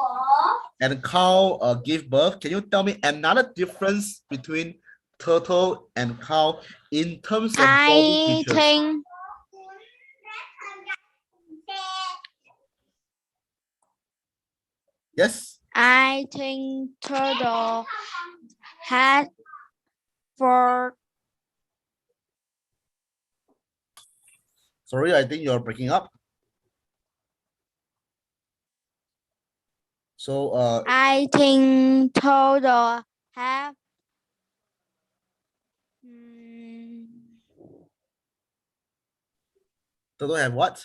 cow give birth. Can you tell me another difference between turtle and cow in terms of body features? Yes. I think turtle had four. Sorry, I think you're breaking up. So I think turtle have turtle have what?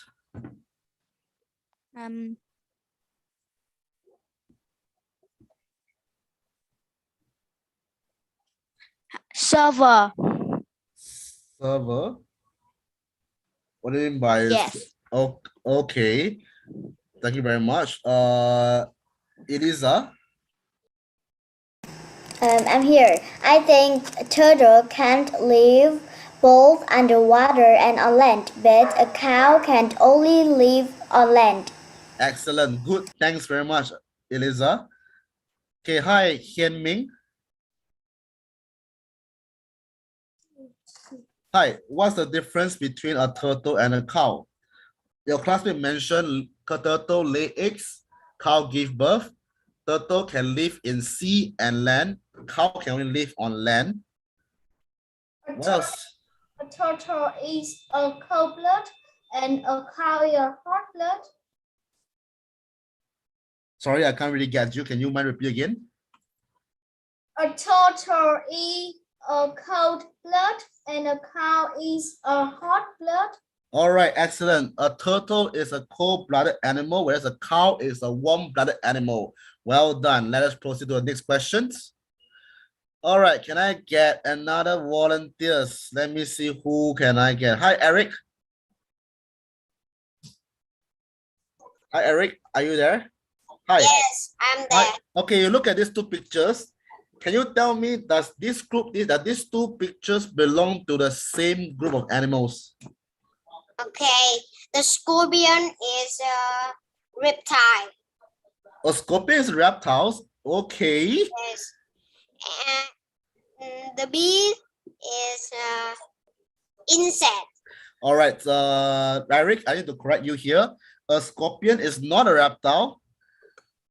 server. Server. What do you mean by? Yes. Oh, okay. Thank you very much. Elisa. I'm here. I think a turtle can't live both underwater and on land, but a cow can only live on land. Excellent. Good. Thanks very much, Eliza. Okay, hi, Hian Ming. Hi, what's the difference between a turtle and a cow? Your classmate mentioned a turtle lay eggs, cow give birth. Turtle can live in sea and land. Cow can only live on land. What else? A turtle is a cold blood and a cow is a hot blood. Sorry, I can't really get you. Can you mind repeat again? A turtle is a cold blood and a cow is a hot blood. All right, excellent. A turtle is a cold-blooded animal, whereas a cow is a warm-blooded animal. Well done. Let us proceed to the next questions. All right, can I get another volunteers? Let me see who can I get. Hi, Eric. Hi, Eric. Are you there? Hi. Yes, I'm there. Hi. Okay, you look at these two pictures. Can you tell me, does these two pictures belong to the same group of animals? Okay, the scorpion is a reptile. A scorpion is reptiles. Okay. Yes. And the bee is insect. All right, Eric, I need to correct you here. A scorpion is not a reptile.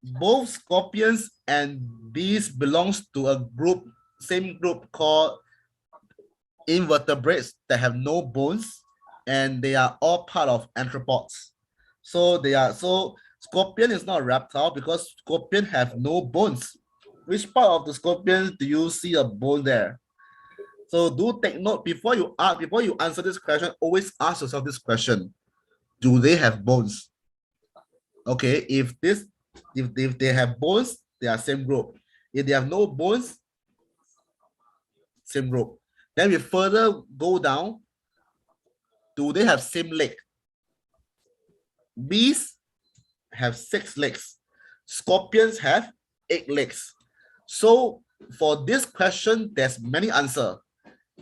Both scorpions and bees belongs to a group, same group called invertebrates that have no bones, and they are all part of arthropods. So scorpion is not a reptile because scorpion have no bones. Which part of the scorpion do you see a bone there? So do take note before you answer this question, always ask yourself this question. Do they have bones? Okay, if they have bones, they are same group. If they have no bones, same group. Then we further go down. Do they have same leg? Bees have 6 legs. Scorpions have 8 legs. So for this question, there's many answers.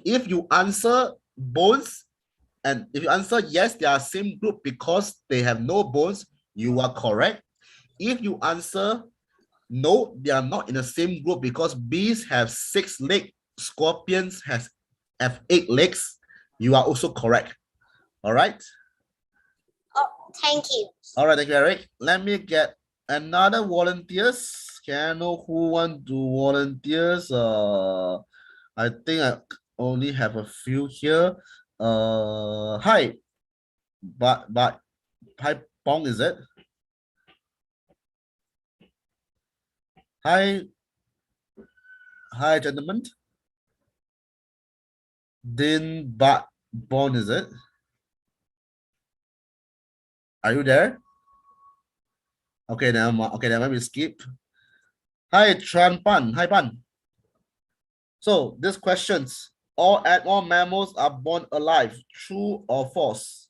If you answer bones, and if you answer yes, they are same group because they have no bones, you are correct. If you answer no, they are not in the same group because bees have 6 legs, scorpions have 8 legs, you are also correct. All right. Oh, thank you. All right, thank you, Eric. Let me get another volunteers. Can I know who want to volunteers? I think I only have a few here. Hi, but hi Pong, is it? Hi, gentlemen. Din Bat Bon, is it? Are you there? Okay, then we skip. Hi, Tran Pan. Hi, Pan. So these questions, all mammals are born alive, true or false?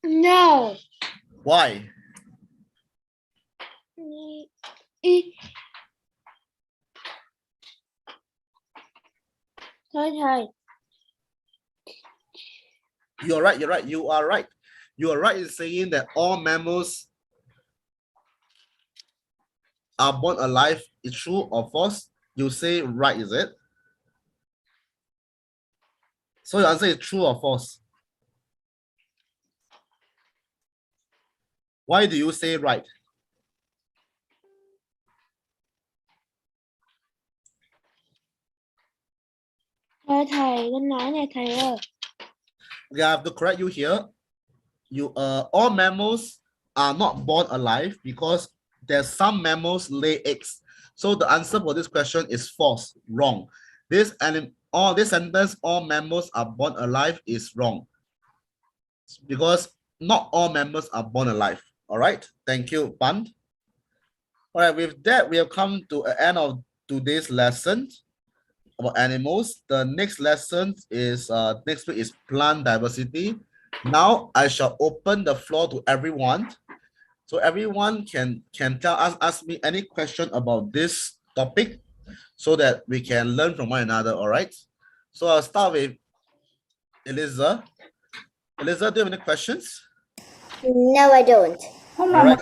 No. Why? Thôi. You're right. You are right. You are right in saying that all mammals are born alive. Is true or false? You say right, is it? So your answer is true or false? Why do you say right? Thôi thầy, Linh nói nè thầy ơi. Okay, I have to correct you here. All mammals are not born alive because there's some mammals lay eggs. So the answer for this question is false, wrong. This sentence, all mammals are born alive, is wrong because not all mammals are born alive. All right, thank you, Pan. All right, with that, we have come to the end of today's lesson about animals. The next lesson is next week is plant diversity. Now I shall open the floor to everyone. So everyone can ask me any question about this topic so that we can learn from one another, all right? So I'll start with Eliza. Eliza, do you have any questions? No, I don't. All right.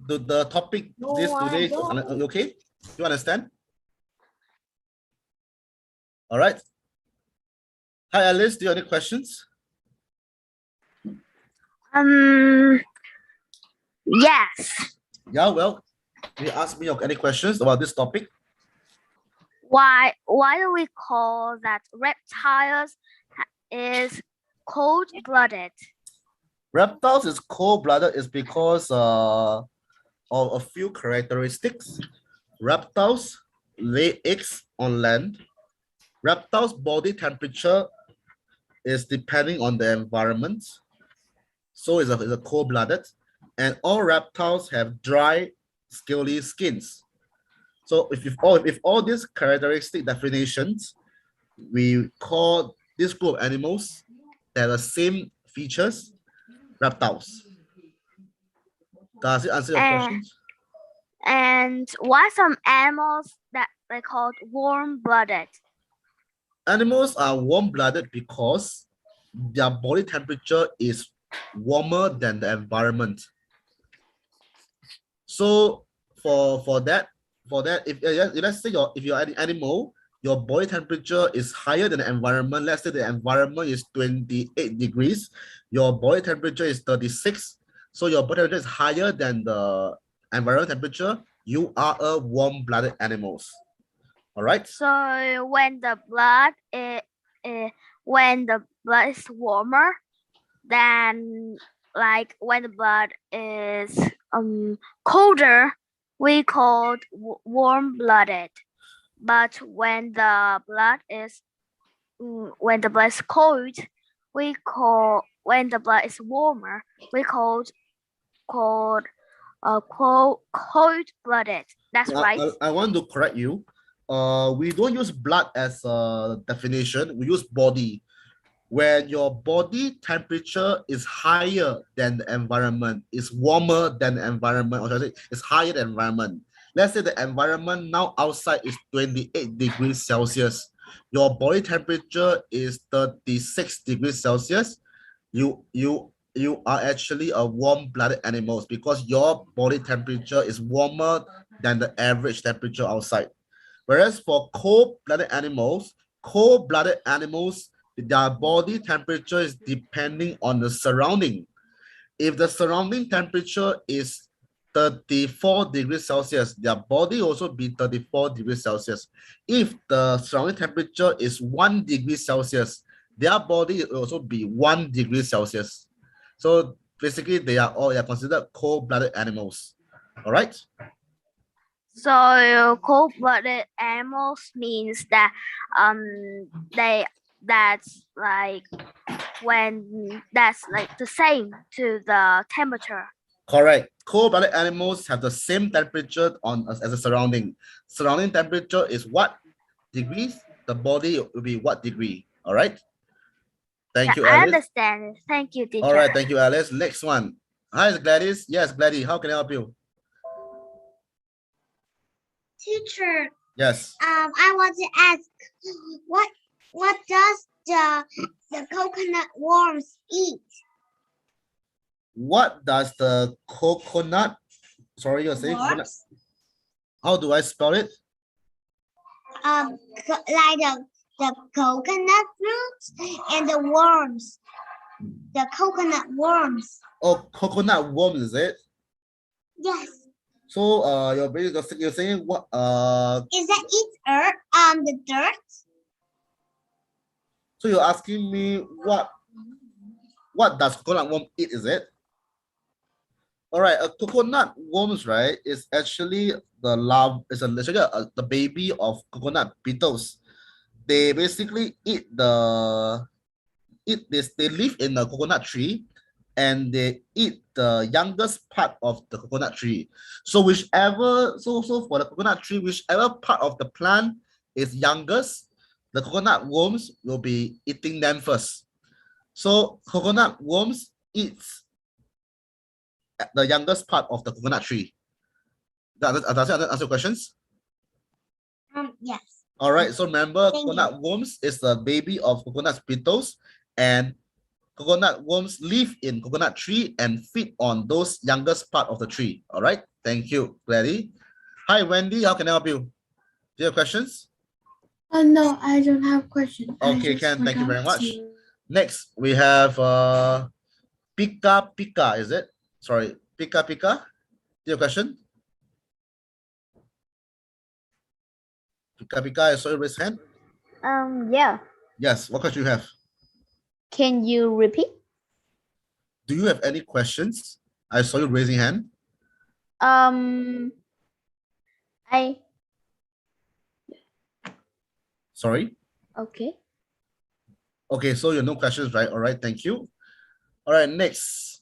The topic No, this I today, don't. you okay? Do you understand? All right. Hi, Alice, do you have any questions? Yes. Yeah, well, you ask me any questions about this topic? Why do we call that reptiles is cold-blooded? Reptiles is cold-blooded is because of a few characteristics. Reptiles lay eggs on land. Reptiles' body temperature is depending on the environment. So it's a cold-blooded. And all reptiles have dry, scaly skins. So if all these characteristic definitions, we call this group of animals that have the same features, reptiles. Does it answer your questions? And why some animals that they called warm-blooded? Animals are warm-blooded because their body temperature is warmer than the environment. So for that, if let's say if you're an animal, your body temperature is higher than the environment. Let's say the environment is 28 degrees, your body temperature is 36. So your body temperature is higher than the environment temperature. You are a warm-blooded animals. All right. So when the blood is warmer, then like when the blood is colder, we call warm-blooded. But when the blood is cold, when the blood is warmer, we call cold-blooded. That's right. I want to correct you. We don't use blood as a definition. We use body. When your body temperature is higher than the environment, is warmer than the environment, or should I say, it's higher than environment. Let's say the environment now outside is 28 degrees Celsius. Your body temperature is 36 degrees Celsius. You are actually a warm-blooded animals because your body temperature is warmer than the average temperature outside. Whereas for cold-blooded animals, their body temperature is depending on the surrounding. If the surrounding temperature is 34 degrees Celsius, their body also be 34 degrees Celsius. If the surrounding temperature is 1 degree Celsius, their body will also be 1 degree Celsius. So basically, they are considered cold-blooded animals. All right. So cold-blooded animals means that that's like the same to the temperature. Correct. Cold-blooded animals have the same temperature as the surrounding. Surrounding temperature is what degrees? The body will be what degree? All right. Thank you, Alice. I understand. Thank you, teacher. All right. Thank you, Alice. Next one. Hi, Gladys. Yes, Gladys. How can I help you? Teacher, Yes. I want to ask, what does the coconut worms eat? What does the coconut? Sorry, you're saying coconut. Worms? How do I spell it? Like the coconut fruits and the worms. The coconut worms. Oh, coconut worms, is it? Yes. So you're saying what Is that eat earth the dirt? so you're asking me what does coconut worm eat, is it? All right, a coconut worms, right, is actually the the baby of coconut beetles. They basically they live in the coconut tree and they eat the youngest part of the coconut tree. So for the coconut tree, whichever part of the plant is youngest, the coconut worms will be eating them first. So coconut worms eats the youngest part of the coconut tree. Does it answer your questions? Yes. All right, so remember, Thank coconut worms is the baby of coconut beetles, and coconut worms live in coconut tree and feed on those youngest part of the tree. All right, thank you, Gladys. Hi, Wendy, how can I help you? Do you have questions? No, I don't have questions. Okay, Ken, thank you very much. Next, we have Pika Pika, is it? Sorry, Pika Pika. Do you have a question? Pika Pika, I saw you raise hand. Yeah. Yes, what question you have? Can you repeat? Do you have any questions? I saw you raising hand. I Sorry. okay. Okay, so you have no questions, right? All right, thank you. All right, next.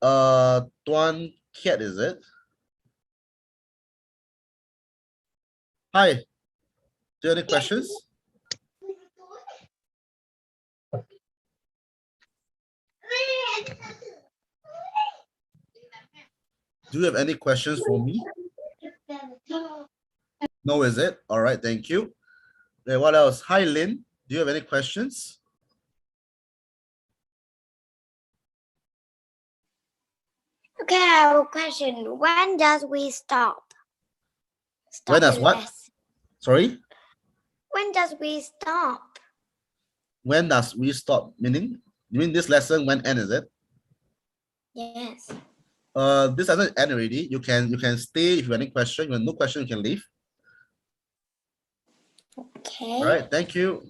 Tuan Kiat, is it? Hi. Do you have any questions? Do you have any questions for me? No, is it? All right, thank you. Okay, what else? Hi, Lynn. Do you have any questions? Okay, I have a question. When does we stop? When does the what? lesson? Sorry? When does we stop? When does we stop? Meaning, you mean this lesson when end, is it? Yes. This lesson end already. You can stay if you have any question. If you have no question, you can leave. Okay. All right, thank you.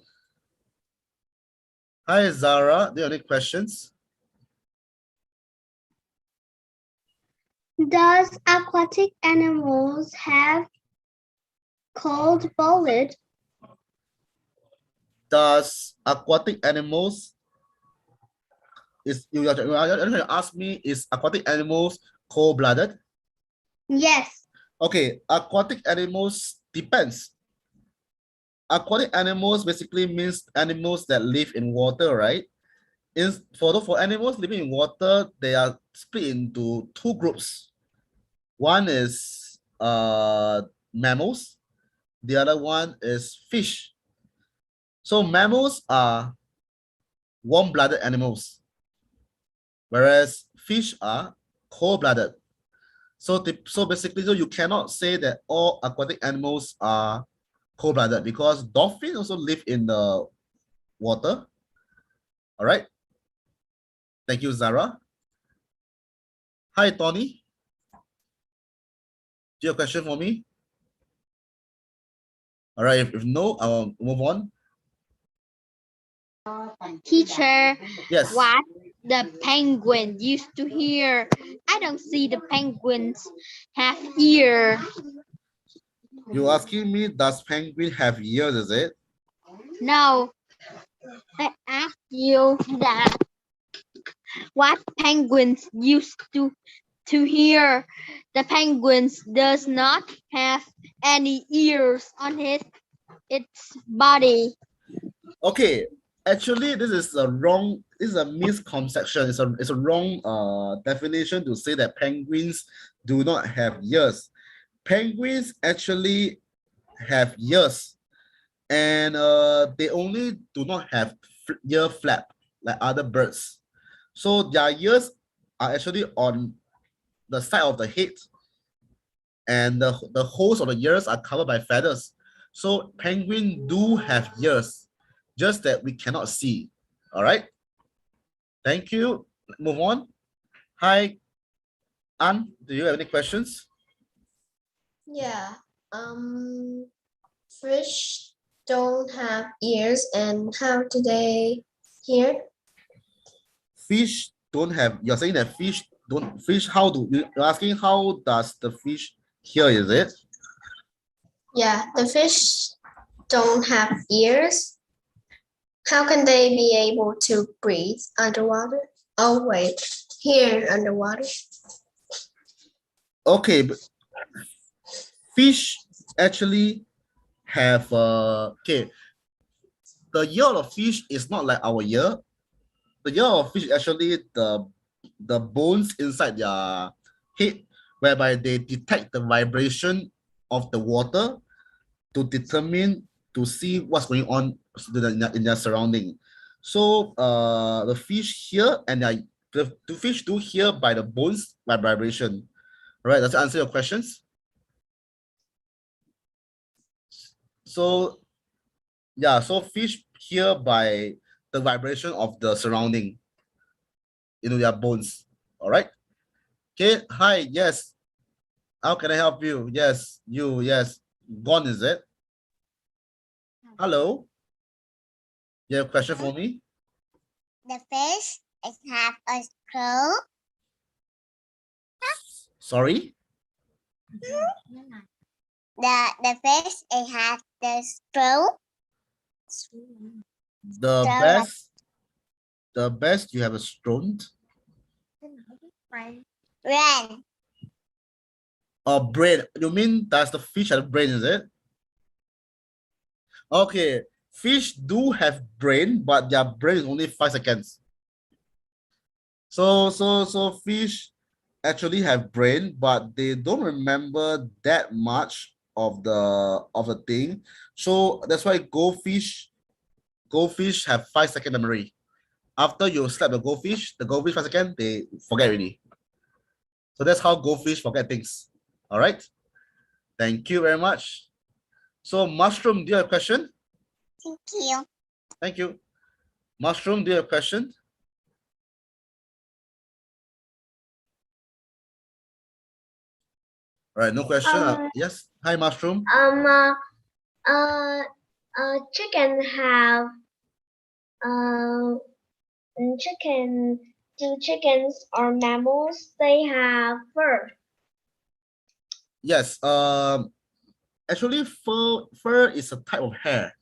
Hi, Zara. Do you have any questions? Does aquatic animals have cold-blooded? Does aquatic animals you are trying to ask me, is aquatic animals cold-blooded? Yes. Okay, aquatic animals depends. Aquatic animals basically means animals that live in water, right? For animals living in water, they are split into two groups. One is mammals, the other one is fish. So mammals are warm-blooded animals, whereas fish are cold-blooded. So basically, you cannot say that all aquatic animals are cold-blooded because dolphins also live in the water. All right. Thank you, Zara. Hi, Tony. Do you have a question for me? All right, if no, I'll move on. Teacher, Yes. what the penguin used to hear? I don't see the penguins have ear. You asking me, does penguin have ears, is it? No, I asked you that. What penguins used to hear? The penguins does not have any ears on its body. Okay, actually, this is a misconception. It's a wrong definition to say that penguins do not have ears. Penguins actually have ears, and they only do not have ear flap like other birds. So their ears are actually on the side of the head, and the holes of the ears are covered by feathers. So penguins do have ears, just that we cannot see. All right. Thank you. Move on. Hi, Anne. Do you have any questions? Yeah. Fish don't have ears, and how do they hear? Fish don't have. You're saying that fish don't. Fish. How do you're asking? How does the fish hear? Is it? Yeah, the fish don't have ears. How can they be able to breathe underwater? Oh wait, here underwater. Okay, but fish actually have okay. The ear of fish is not like our ear. the ear of fish is actually the bones inside their head, whereby they detect the vibration of the water to determine to see what's going on in their surrounding. So the fish hear and the fish do hear by the bones by vibration. All right, does that answer your questions? So yeah, so fish hear by the vibration of the surrounding, their bones. All right. Okay. Hi. Yes. How can I help you? Yes. You. Yes. Gone, is it? Hello. You have a question for me? The fish is have a screw. Sorry. The fish it has the screw. The So, best. The best you have a stone. Brain. A brain. You mean that's the fish have a brain, is it? Okay. Fish do have brain, but their brain is only 5 seconds. So fish actually have brain, but they don't remember that much of the thing. So that's why goldfish have 5-second memory. After you slap the goldfish 5 seconds, they forget already. So that's how goldfish forget things. All right. Thank you very much. So mushroom, do you have a question? Thank you. Thank you. Mushroom, do you have a question? All right, no question. Yes. Hi, mushroom. Chicken have chicken. Do chickens or mammals? They have fur. Yes. Actually, fur is a type of hair.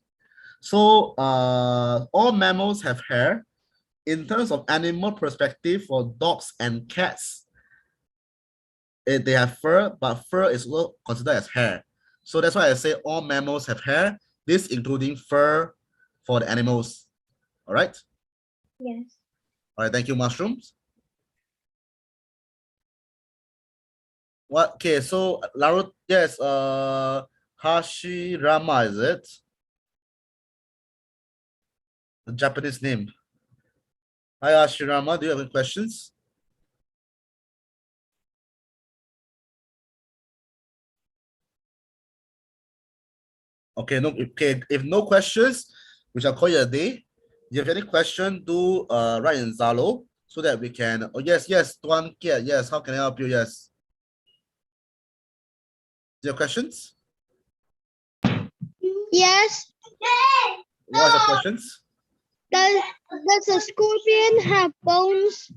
So all mammals have hair. In terms of animal perspective, for dogs and cats, they have fur, but fur is also considered as hair. So that's why I say all mammals have hair, this including fur for the animals. All right. Yes. All right. Thank you, mushrooms. What? Okay. So Laru, yes. Hashirama, is it? The Japanese name. Hi, Hashirama. Do you have any questions? Okay, no, okay. If no questions, we shall call it a day. If you have any question, do write in Zalo so that we can. Oh yes, Tuan Kiat. Yes, how can I help you? Yes. Do you have questions? Yes. What are the questions? Does a scorpion have bones?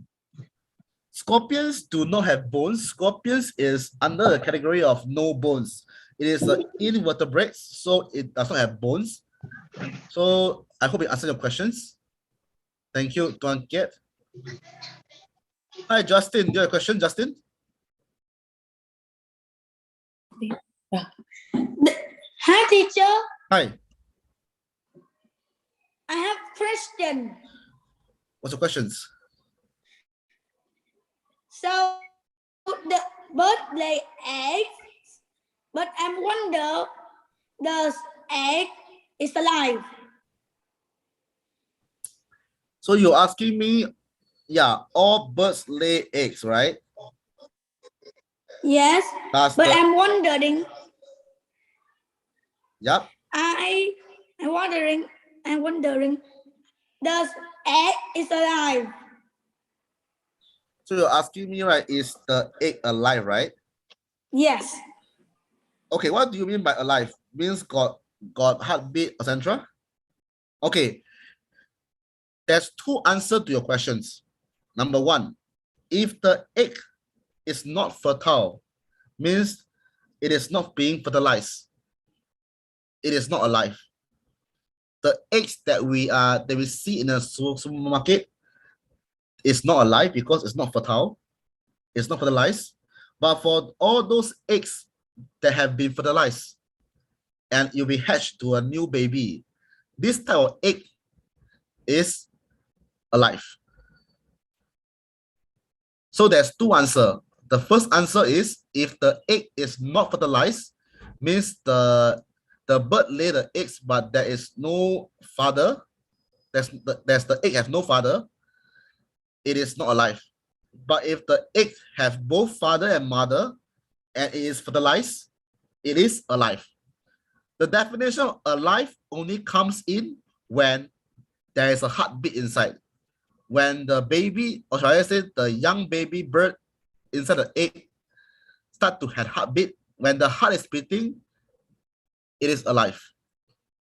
Scorpions do not have bones. Scorpions is under the category of no bones. It is an invertebrate, so it does not have bones. So I hope it answered your questions. Thank you, Tuan Kiat. Hi, Justin. Do you have a question, Justin? Hi, teacher. Hi. I have question. What's your questions? So the bird lay eggs, but I'm wonder the egg is alive. So you're asking me, yeah, all birds lay eggs, right? Yes, but I'm wondering. Yep. I'm wondering, does egg is alive? So you're asking me, right, is the egg alive, right? Yes. Okay, what do you mean by alive? Means got heartbeat, etc. Okay. There's 2 answers to your questions. Number 1, if the egg is not fertile, means it is not being fertilized. It is not alive. The eggs that we see in a supermarket is not alive because it's not fertile. It's not fertilized. But for all those eggs that have been fertilized and you'll be hatched to a new baby, this type of egg is alive. So there's two answers. The first answer is if the egg is not fertilized, means the bird lay the eggs, but there is no father. There's the egg has no father. It is not alive. But if the egg have both father and mother, and it is fertilized, it is alive. The definition of alive only comes in when there is a heartbeat inside. When the baby, or shall I say the young baby bird inside the egg start to have heartbeat, when the heart is beating, it is alive.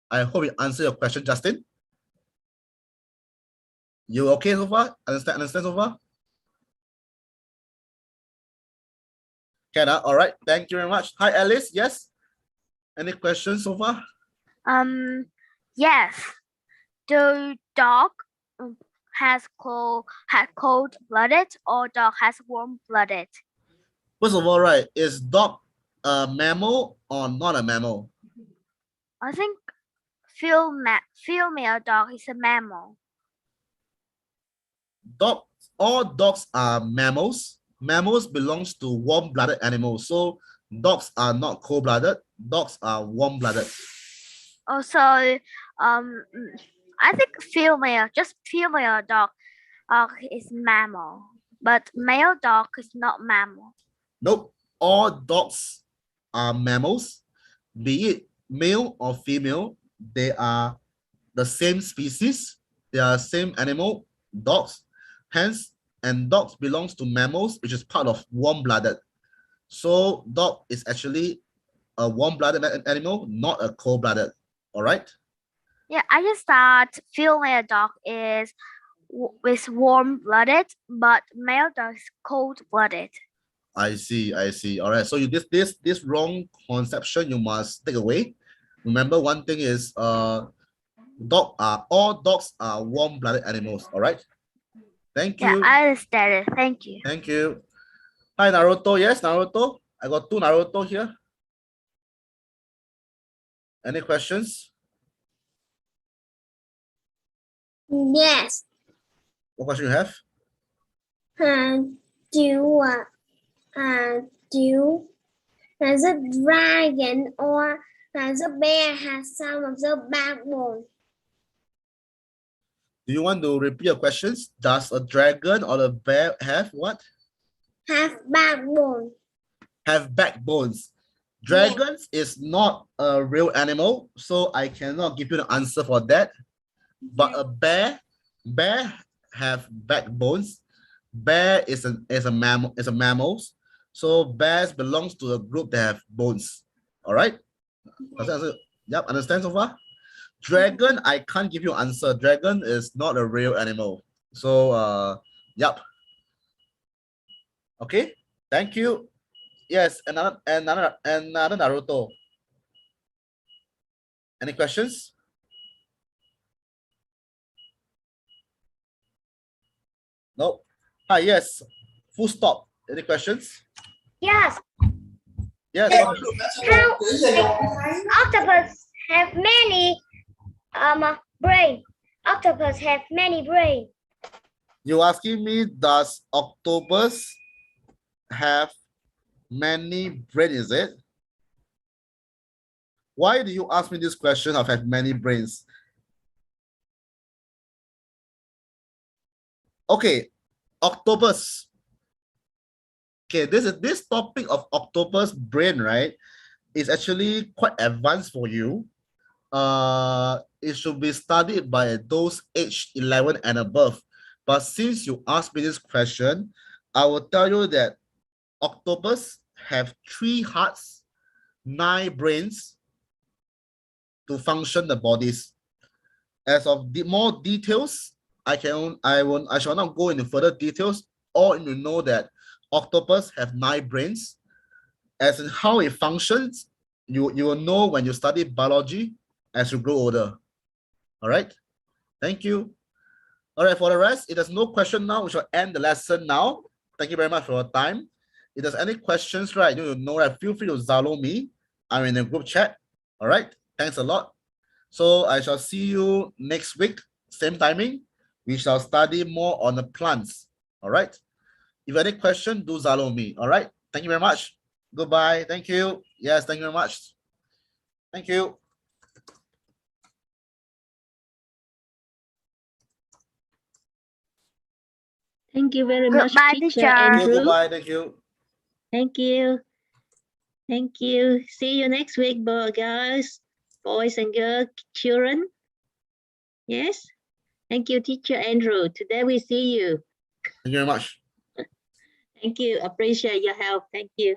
I hope it answer your question, Justin. You okay so far? Understand so far? Can all right, thank you very much. Hi Alice, yes? Any questions so far? Yes. The dog has cold-blooded or dog has warm-blooded? First of all, right, is dog a mammal or not a mammal? I think female dog is a mammal. All dogs are mammals. Mammals belongs to warm-blooded animals. So dogs are not cold-blooded. Dogs are warm-blooded. Also, I think female dog is mammal, but male dog is not mammal. Nope. All dogs are mammals, be it male or female. They are the same species. They are same animal, dogs. Hence, and dogs belongs to mammals, which is part of warm-blooded. So dog is actually a warm-blooded animal, not a cold-blooded. All right? Yeah, I just thought female dog is warm-blooded, but male dog is cold-blooded. I see. All right. So you this wrong conception you must take away. Remember, one thing is all dogs are warm-blooded animals. All right. Thank you. Yeah, I understand it. Thank you. Thank you. Hi, Naruto. Yes, Naruto. I got two Naruto here. Any questions? Yes. What question you have? Does a dragon or does a bear have some of the backbone? Do you want to repeat your questions? Does a dragon or a bear have what? Have backbone. Have backbones. Dragons is not a real animal, so I cannot give you the answer for that. But a bear have backbones. Bear is a mammal. So bears belongs to a group that have bones. All right. Yep. Understand so far? Dragon, I can't give you an answer. Dragon is not a real animal. So yep. Okay. Thank you. Yes. Another Naruto. Any questions? No. Hi. Yes. Full stop. Any questions? Yes. Yes. How octopus have many brain? Octopus have many brain. You asking me, does octopus have many brains, is it? Why do you ask me this question of have many brains? Okay, octopus. Okay, this topic of octopus brain, right, is actually quite advanced for you. It should be studied by those age 11 and above. But since you asked me this question, I will tell you that octopus have 3 hearts, 9 brains to function the bodies. As of more details, I shall not go into further details. All you know that octopus have 9 brains. As in how it functions, you will know when you study biology as you grow older. All right. Thank you. All right. For the rest, if there's no question now, we shall end the lesson now. Thank you very much for your time. If there's any questions, right, you know that feel free to Zalo me. I'm in the group chat. All right. Thanks a lot. So I shall see you next week, same timing. We shall study more on the plants. All right. If any question, do Zalo me. All right. Thank you very much. Goodbye. Thank you. Yes, thank you very much. Thank you. Thank you very much, Goodbye, teacher teacher. Andrew. Goodbye. Thank you. Thank you. Thank you. See you next week, guys, boys and girls, children. Yes. Thank you, teacher Andrew. Today we see you. Thank you very much. Thank you. Appreciate your help. Thank you.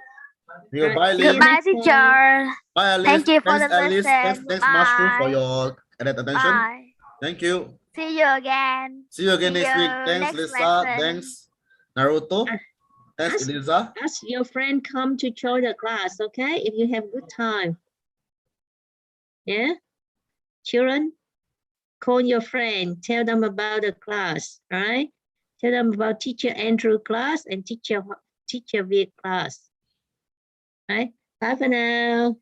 Goodbye, Right, see Liz. you Goodbye, next time. teacher. Bye, Alice. Thank you for Thanks, the Alice. lesson. Thanks, Mushroom, for Bye. your attention. Bye. Thank you. See you again. See you again See next week. you Thanks, next Lisa. lesson. Thanks, Naruto. Thanks, Ask- Eliza. Ask your friend come to join the class, okay? If you have good time. Yeah? Children, call your friend. Tell them about the class, right? Tell them about teacher Andrew class and teacher Viet class. Right? Bye for now.